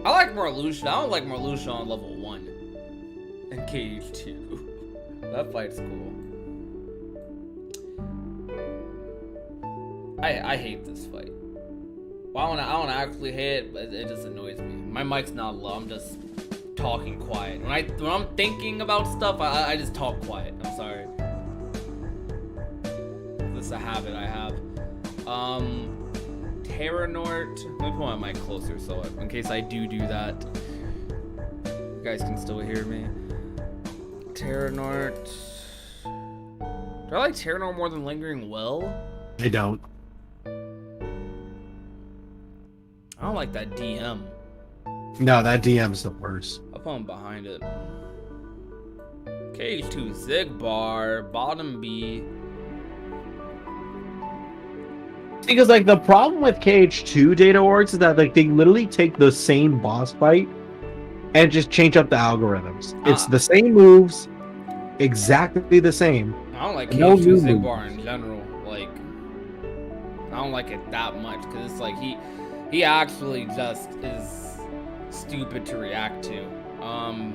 I like Marluxia. I don't like Marluxia on level 1 in KH2. That fight's cool. I hate this fight. Well, I wanna actually hate it, but it just annoys me. My mic's not low. I'm just talking quiet. When I'm thinking about stuff, I just talk quiet. I'm sorry. This is a habit I have. Terranort. Let me put my mic closer so in case I do that, you guys can still hear me. Terranort. Do I like Terranort more than Lingering Well? I don't. I don't like that DM. No, that DM's the worst. I'll put him behind it. KH2 Zigbar, bottom B. Because like the problem with KH2 Data Orgs is that like they literally take the same boss fight and just change up the algorithms. It's the same moves, exactly the same. I don't like No KH2 new Zigbar moves. in general. Like, I don't like it that much because it's like he actually just is stupid to react to. I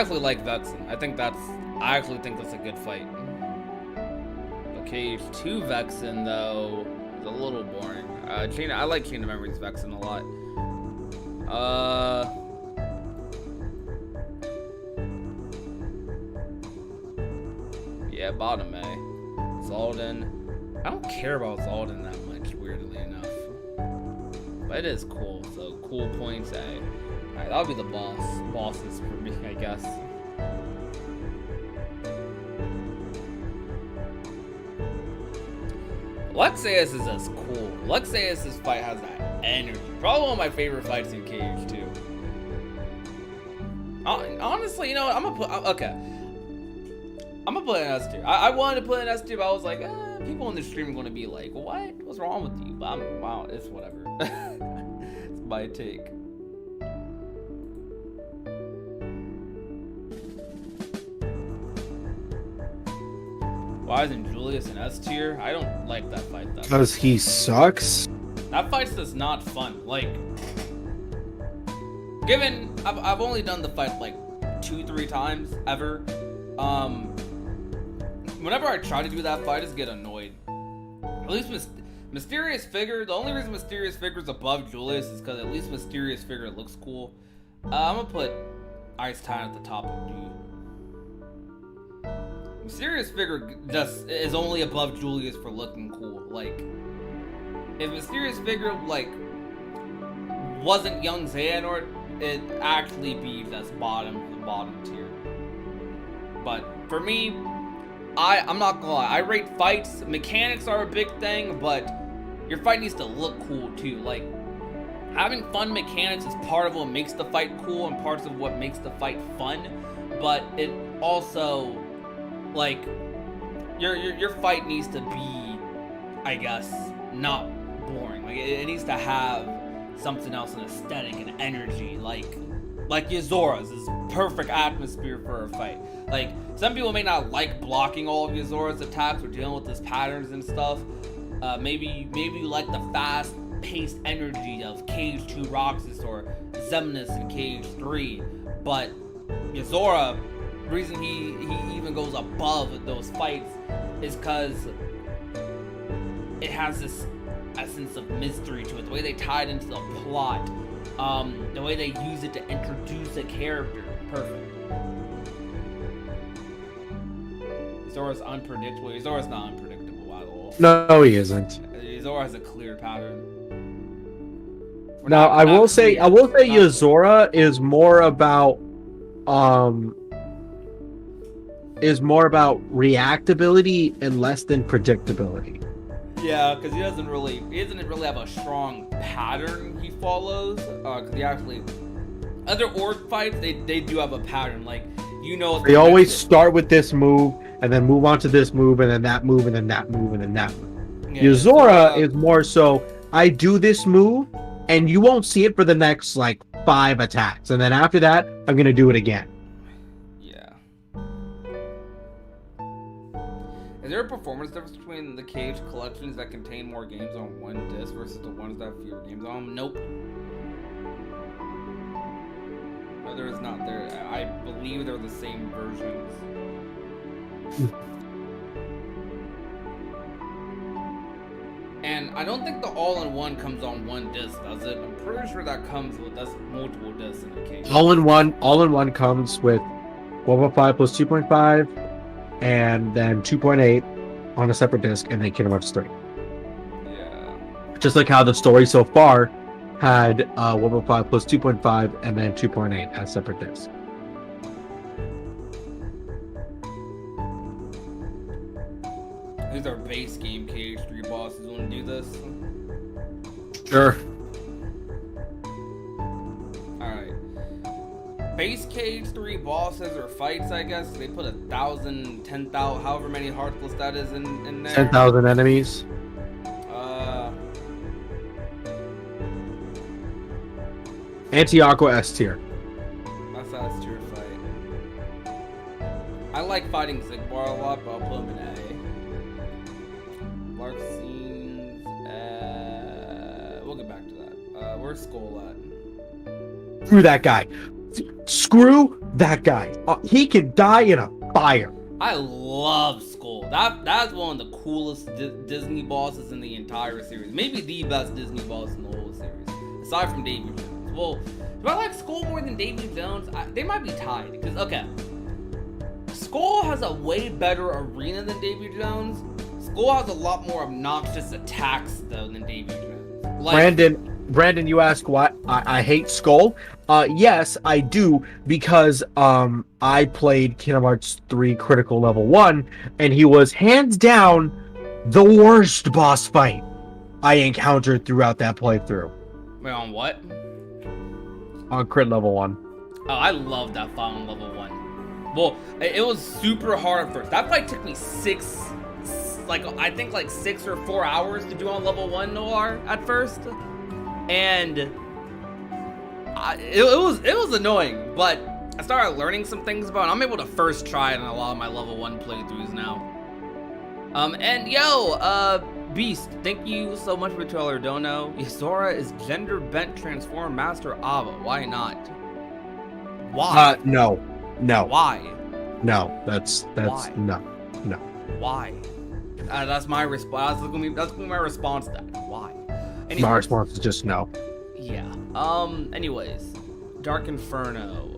actually like Vexen. I actually think that's a good fight. But KH2 Vexen though is a little boring. I like Chain of Memories Vexen a lot. Yeah, bottom A. Zaldin. I don't care about Zaldin that much, weirdly enough. But it is cool, so cool points A. Alright, that'll be the bosses for me, I guess. Lexaeus is just cool. Lexaeus' fight has that energy. Probably one of my favorite fights in KH2. Honestly, you know what? I'm gonna put it in S tier. I wanted to put it in S tier, but I was like, people in the stream are gonna be like, what? What's wrong with you? But wow, it's whatever. It's my take. Why isn't Julius an S tier? I don't like that fight though. Because he sucks. That fight's just not fun. Like, given I've only done the fight like 2-3 times ever. Whenever I try to do that fight, I just get annoyed. At least Mysterious Figure. The only reason Mysterious Figure's above Julius is because at least Mysterious Figure looks cool. I'm gonna put Ice Titan at the top of D. Mysterious Figure just is only above Julius for looking cool. Like, if Mysterious Figure like wasn't Young Xehanort, it actually be just the bottom tier. But for me, I'm not gonna lie, I rate fights. Mechanics are a big thing, but your fight needs to look cool too. Like, having fun mechanics is part of what makes the fight cool and parts of what makes the fight fun. But it also, like, your fight needs to be, I guess, not boring. Like, it needs to have something else, an aesthetic and energy. Like Yazora's is perfect atmosphere for a fight. Like, some people may not like blocking all of Yazora's attacks or dealing with his patterns and stuff. Maybe you like the fast-paced energy of Cage 2 Roxas or Xemnas in Cage 3. But Yazora, the reason he even goes above those fights is because it has this essence of mystery to it. The way they tie it into the plot, the way they use it to introduce a character, perfect. Yazora's unpredictable. Yazora's not unpredictable at all. No, he isn't. Yazora has a clear pattern. I will say Yazora is more about reactability and less than predictability. Yeah, because he doesn't really have a strong pattern he follows. Because he actually, other org fights, they do have a pattern. Like, you know, they always start with this move and then move on to this move and then that move and then that move and then that move. Yeah, Yazora is more so, I do this move and you won't see it for the next like 5 attacks, and then after that I'm gonna do it again. Yeah. Is there a performance difference between the Cage collections that contain more games on one disc versus the ones that have fewer games on them? Nope. No, there is not. There, I believe they're the same versions. And I don't think the all-in-one comes on one disc, does it? I'm pretty sure that comes with multiple discs in the case. All-in-one comes with 1.5 plus 2.5, and then 2.8 on a separate disc, and then Kingdom Hearts 3. Yeah. Just like how the story so far had 1.5 plus 2.5, and then 2.8 as separate discs. These are base game Cage 3 bosses. Want to do this? Sure. Alright. Base Cage 3 bosses or fights, I guess. They put 1,000, 10,000, however many heartless that is in there. 10,000 enemies. Anti-Aqua S tier. That's an S tier fight. I like fighting Zigbar a lot, but I'll put him in A. Larxene's, we'll get back to that. Where's Skull at? Screw that guy. Screw that guy. He can die in a fire. I love Skull. That's one of the coolest Disney bosses in the entire series. Maybe the best Disney boss in the whole series, aside from Davy Jones. Well, do I like Skull more than Davy Jones? They might be tied. Because, okay, Skull has a way better arena than Davy Jones. Skull has a lot more obnoxious attacks, though, than Davy Jones. Like, Brandon, you ask why I hate Skull? Yes, I do, because I played Kingdom Hearts 3 Critical Level 1, and he was hands down the worst boss fight I encountered throughout that playthrough. Wait, on what? On Crit Level 1. Oh, I love that fight on Level 1. Well, it was super hard at first. That fight took me 6 or 4 hours to do on Level 1 Noir at first. And it was annoying, but I started learning some things about it. I'm able to first try it in a lot of my Level 1 playthroughs now. And yo, Beast, thank you so much for the $2 dono. Yasora is gender bent transform master Ava. Why not? Why? No. Why? No. That's Why? no. Why? That's my response. That's gonna be my response to that. Why? Anyways, My response is just no. Yeah. Anyways, Dark Inferno.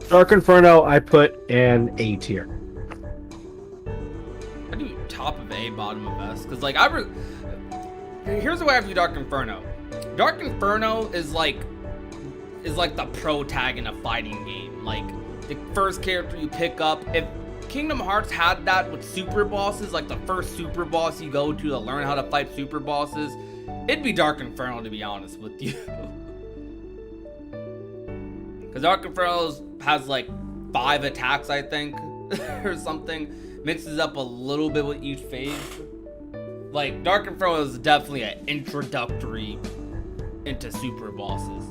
Dark Inferno, I put in A tier. I do top of A, bottom of S, because like here's the way I view Dark Inferno. Dark Inferno is like the pro tag in a fighting game. Like the first character you pick up. If Kingdom Hearts had that with super bosses, like the first super boss you go to learn how to fight super bosses, it'd be Dark Inferno, to be honest with you. Because Dark Inferno has like 5 attacks, I think, or something. Mixes up a little bit with each phase. Like, Dark Inferno is definitely an introductory into super bosses.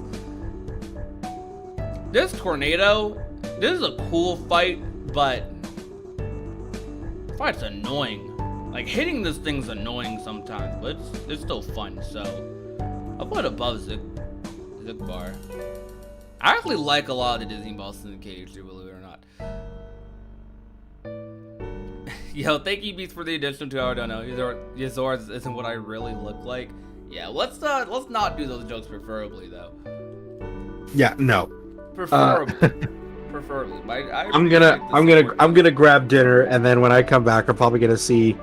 This tornado, this is a cool fight, but the fight's annoying. Like, hitting this thing's annoying sometimes, but it's still fun, so I'll put it above Zigbar. I actually like a lot of the Disney bosses in the cage, believe it or not. Yo, thank you, Beats, for the addition to our dono. Yazor isn't what I really look like. Yeah, let's not do those jokes preferably though. Yeah, no. Preferably. Preferably. I'm gonna grab dinner, and then when I come back, I'm probably gonna see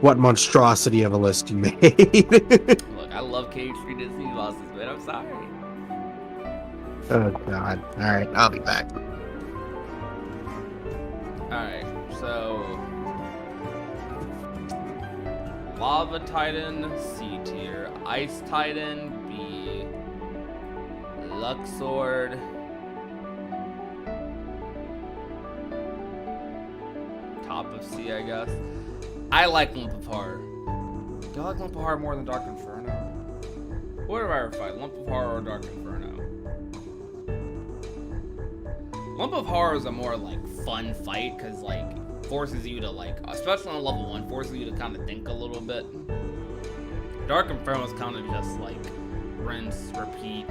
what monstrosity of a list you made. Look, I love cage-free Disney bosses, but I'm sorry. Oh God! All right, I'll be back. All right, so Lava Titan C tier, Ice Titan B, Luxord, top of C, I guess. I like Lump of Horror. Do I like Lump of Horror more than Dark Inferno? What do I ever fight, Lump of Horror or Dark Inferno? Lump of Horror is a more like fun fight because like forces you to like, especially on level 1, forces you to kind of think a little bit. Dark Inferno is kind of just like rinse, repeat.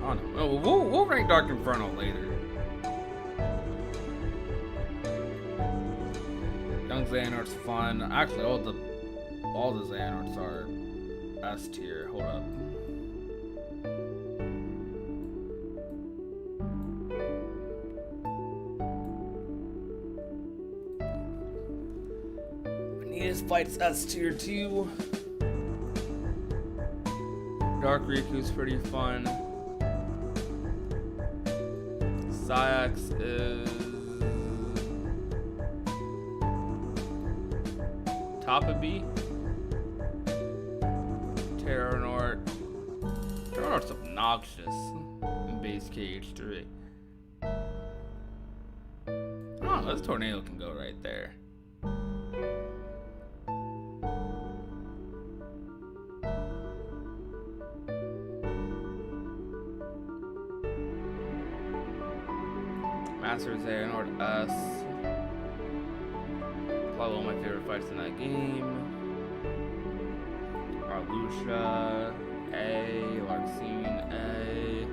I don't know. We'll rank Dark Inferno later. Young Xehanort's fun. Actually, all the Xehanorts are S tier. Hold up. His fights S tier 2. Dark Riku's pretty fun. Sayax is top of B. Terranort's obnoxious in base KH3. Oh, this tornado can go right there. Master Xehanort S. Probably one of my favorite fights in that game. Arlusha A. Larxene A.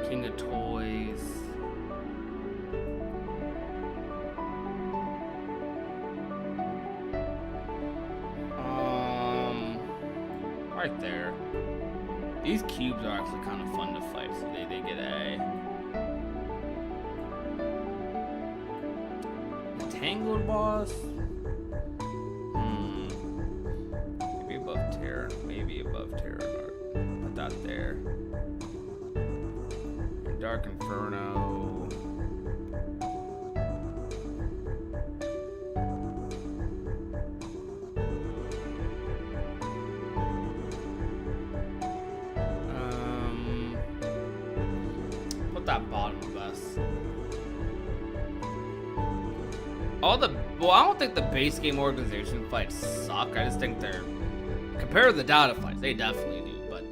King of Toys. Right there. These cubes are actually kind of fun to fight, so they get A. Tangled boss? Maybe above Terror. Maybe above Terror. Put that there. And Dark Inferno. Put that bottom of us. Well, I don't think the base game organization fights suck. I just think they're, compared to the data fights, they definitely do, but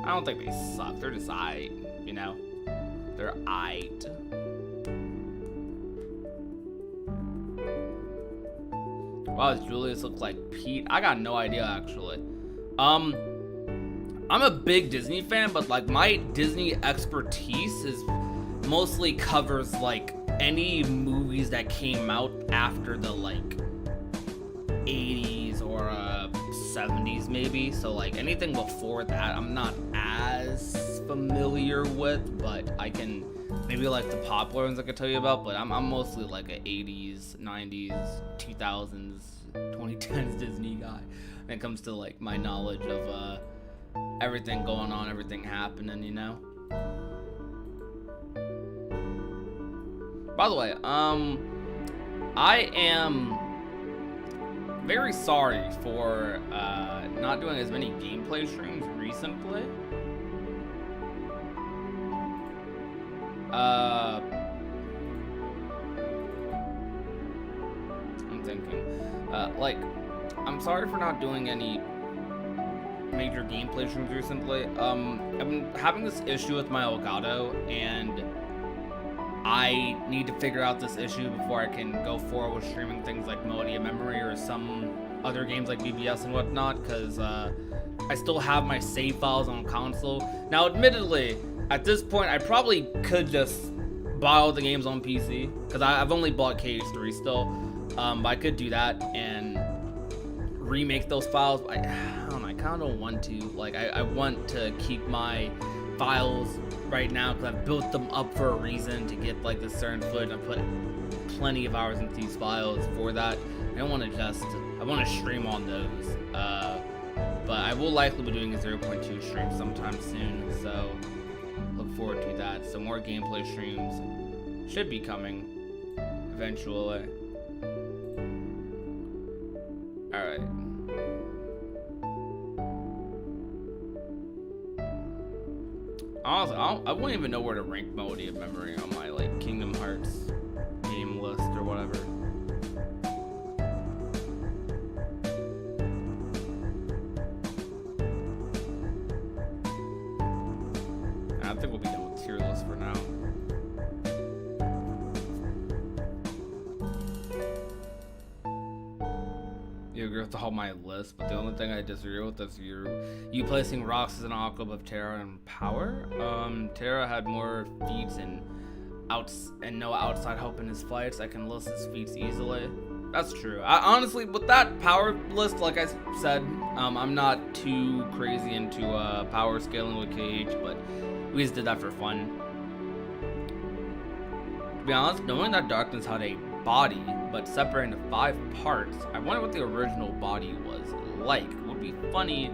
I don't think they suck. They're just aight, you know? They're aight. Wow, does Julius look like Pete? I got no idea, actually. I'm a big Disney fan, but like my Disney expertise is mostly covers like any movies that came out after the like 80s or 70s maybe. So like anything before that I'm not as familiar with, but I can maybe like the popular ones I could tell you about, but I'm mostly like a 80s, 90s, 2000s, 2010s Disney guy when it comes to like my knowledge of everything going on, everything happening, you know? By the way, I am very sorry for not doing as many gameplay streams recently. I'm thinking, like, I'm sorry for not doing any major gameplay streams recently. I've been having this issue with my Elgato, and I need to figure out this issue before I can go forward with streaming things like Melody of Memory or some other games like BBS and whatnot, because I still have my save files on console. Now, admittedly, at this point, I probably could just buy all the games on PC, because I've only bought KH3 still, but I could do that and remake those files. I don't know, I kind of don't want to. Like, I want to keep my files right now because I've built them up for a reason to get like this certain footage. I put plenty of hours into these files for that. I don't want to I want to stream on those. But I will likely be doing a 0.2 stream sometime soon, so look forward to that. Some more gameplay streams should be coming eventually. Alright. Honestly, I wouldn't even know where to rank Melody of Memory on my like Kingdom Hearts game list or whatever. I think we'll be done with tier list for now. You agree with all my list, but the only thing I disagree with is you placing Roxas and Aqua above Terra in power. Terra had more feats and no outside help in his fights. I can list his feats easily. That's true. I honestly, with that power list, like I said, I'm not too crazy into power scaling with KH, but we just did that for fun. To be honest, knowing that Darkness had a body, but separated into 5 parts, I wonder what the original body was like. It would be funny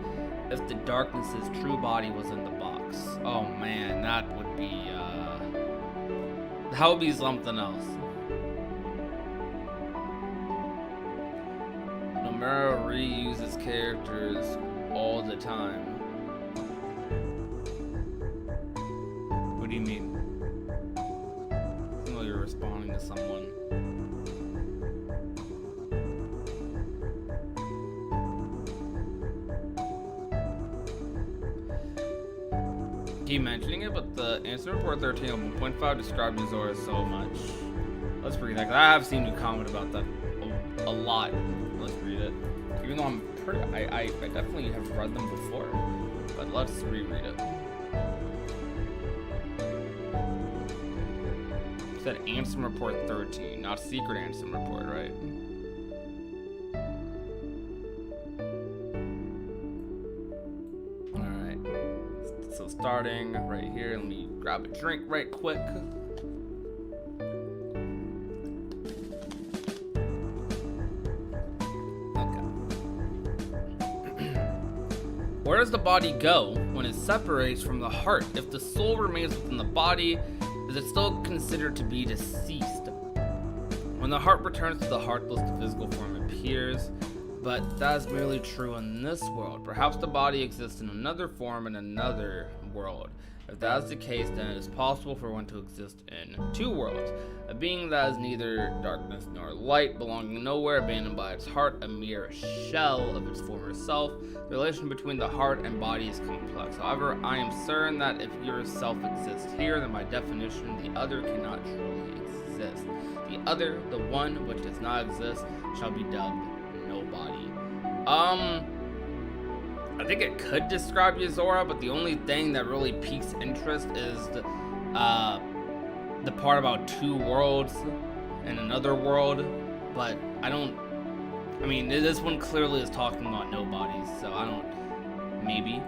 if the Darkness's true body was in the box. Oh man, that would be something else. Nomura reuses characters all the time. What do you mean? You're responding to someone. Keep mentioning it, but the Incident Report 13 on 1.5 described Azora so much. Let's read that, 'cause I have seen you comment about that a lot. Let's read it. Even though I'm pretty, I definitely have read them before, but let's reread it. It said Ansem Report 13, not Secret Ansem Report, right? So starting right here, let me grab a drink right quick. Okay. Where does the body go when it separates from the heart? If the soul remains within the body, is it still considered to be deceased? When the heart returns to the heartless, the physical form appears. But that is merely true in this world. Perhaps the body exists in another form in another world. If that is the case, then it is possible for one to exist in two worlds. A being that is neither darkness nor light, belonging nowhere, abandoned by its heart, a mere shell of its former self. The relation between the heart and body is complex. However, I am certain that if your self exists here, then by definition, the other cannot truly exist. The other, the one which does not exist, shall be dubbed nobody. I think it could describe Yozora, but the only thing that really piques interest is the part about two worlds and another world. But I mean, this one clearly is talking about nobodies, so maybe.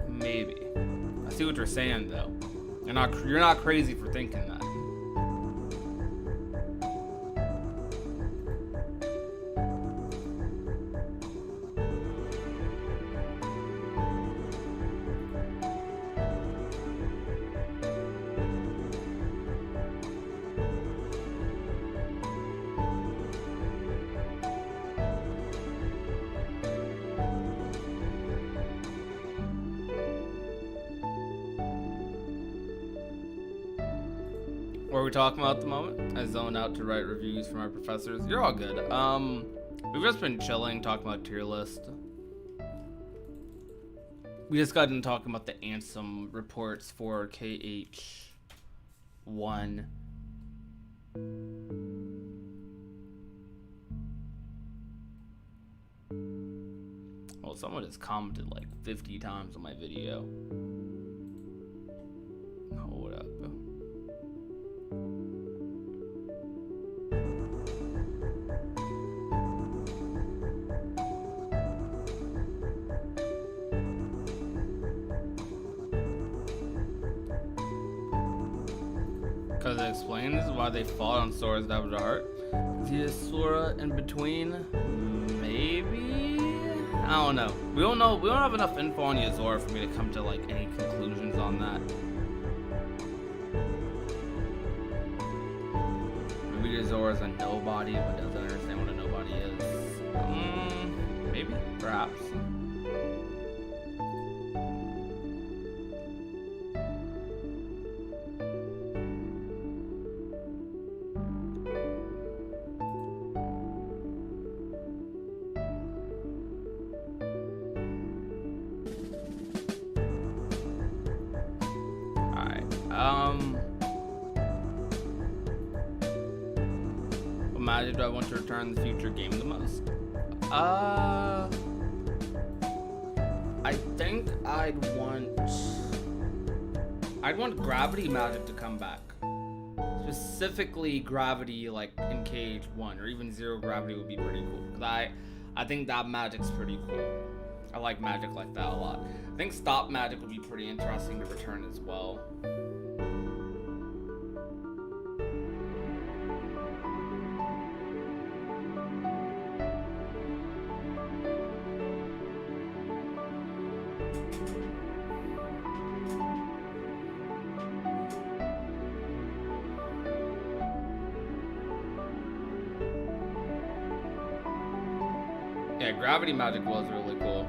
Maybe. I see what you're saying, though. You're not crazy for thinking that. What are we talking about at the moment? I zone out to write reviews for my professors. You're all good. We've just been chilling, talking about tier list. We just got into talking about the Ansem reports for KH1. Well, someone has commented like 50 times on my video. Hold up. Because it explains why they fought on Sora's Dabbed Heart. Is he a Sora in between? Maybe? I don't know. We don't know. We don't have enough info on Yozora for me to come to like any conclusions on that. Maybe Yozora's a nobody but doesn't understand what a nobody is. Maybe? Perhaps. What magic do I want to return in the future game the most? I think I'd want gravity magic to come back. Specifically gravity like in KH1 or even zero gravity would be pretty cool. Cause I think that magic's pretty cool. I like magic like that a lot. I think stop magic would be pretty interesting to return as well. Yeah, gravity magic was really cool.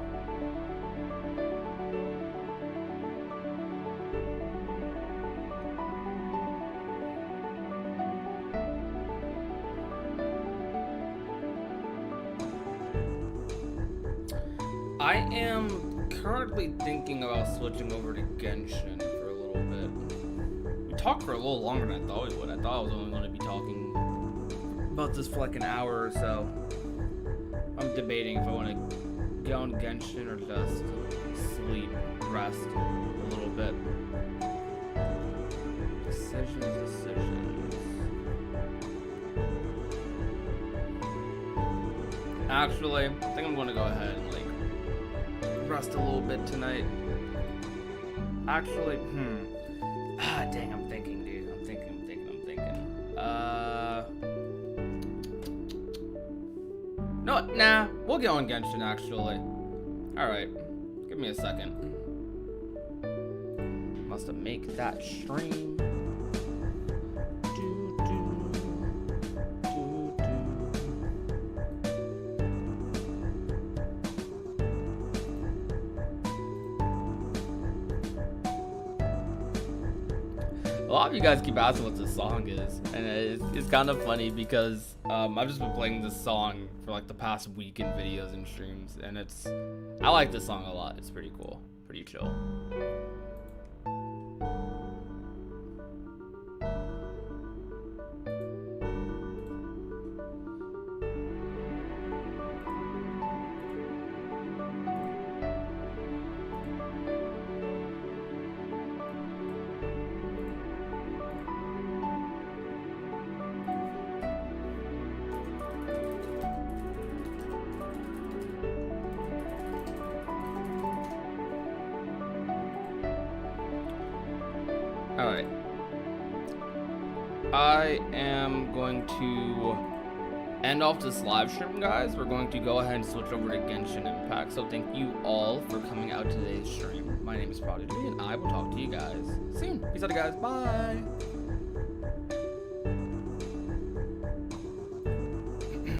I am currently thinking about switching over to Genshin for a little bit. We talked for a little longer than I thought we would. I thought I was only going to be talking about this for like an hour or so. I'm debating if I want to go on Genshin or just sleep, rest a little bit. Decisions. Actually, I think I'm going to go ahead and like rest a little bit tonight. Actually, dang, I'm thinking, dude. I'm thinking. No, nah, we'll get on Genshin, actually. Alright, give me a second. Must have make that stream. lot of you guys keep asking what this song is, and it's kind of funny because I've just been playing this song for like the past week in videos and streams, and I like this song a lot. It's pretty cool, pretty chill. Alright. I am going to end off this live stream, guys. We're going to go ahead and switch over to Genshin Impact. So thank you all for coming out to today's stream. My name is Prodigy, and I will talk to you guys soon. Peace out, guys. Bye.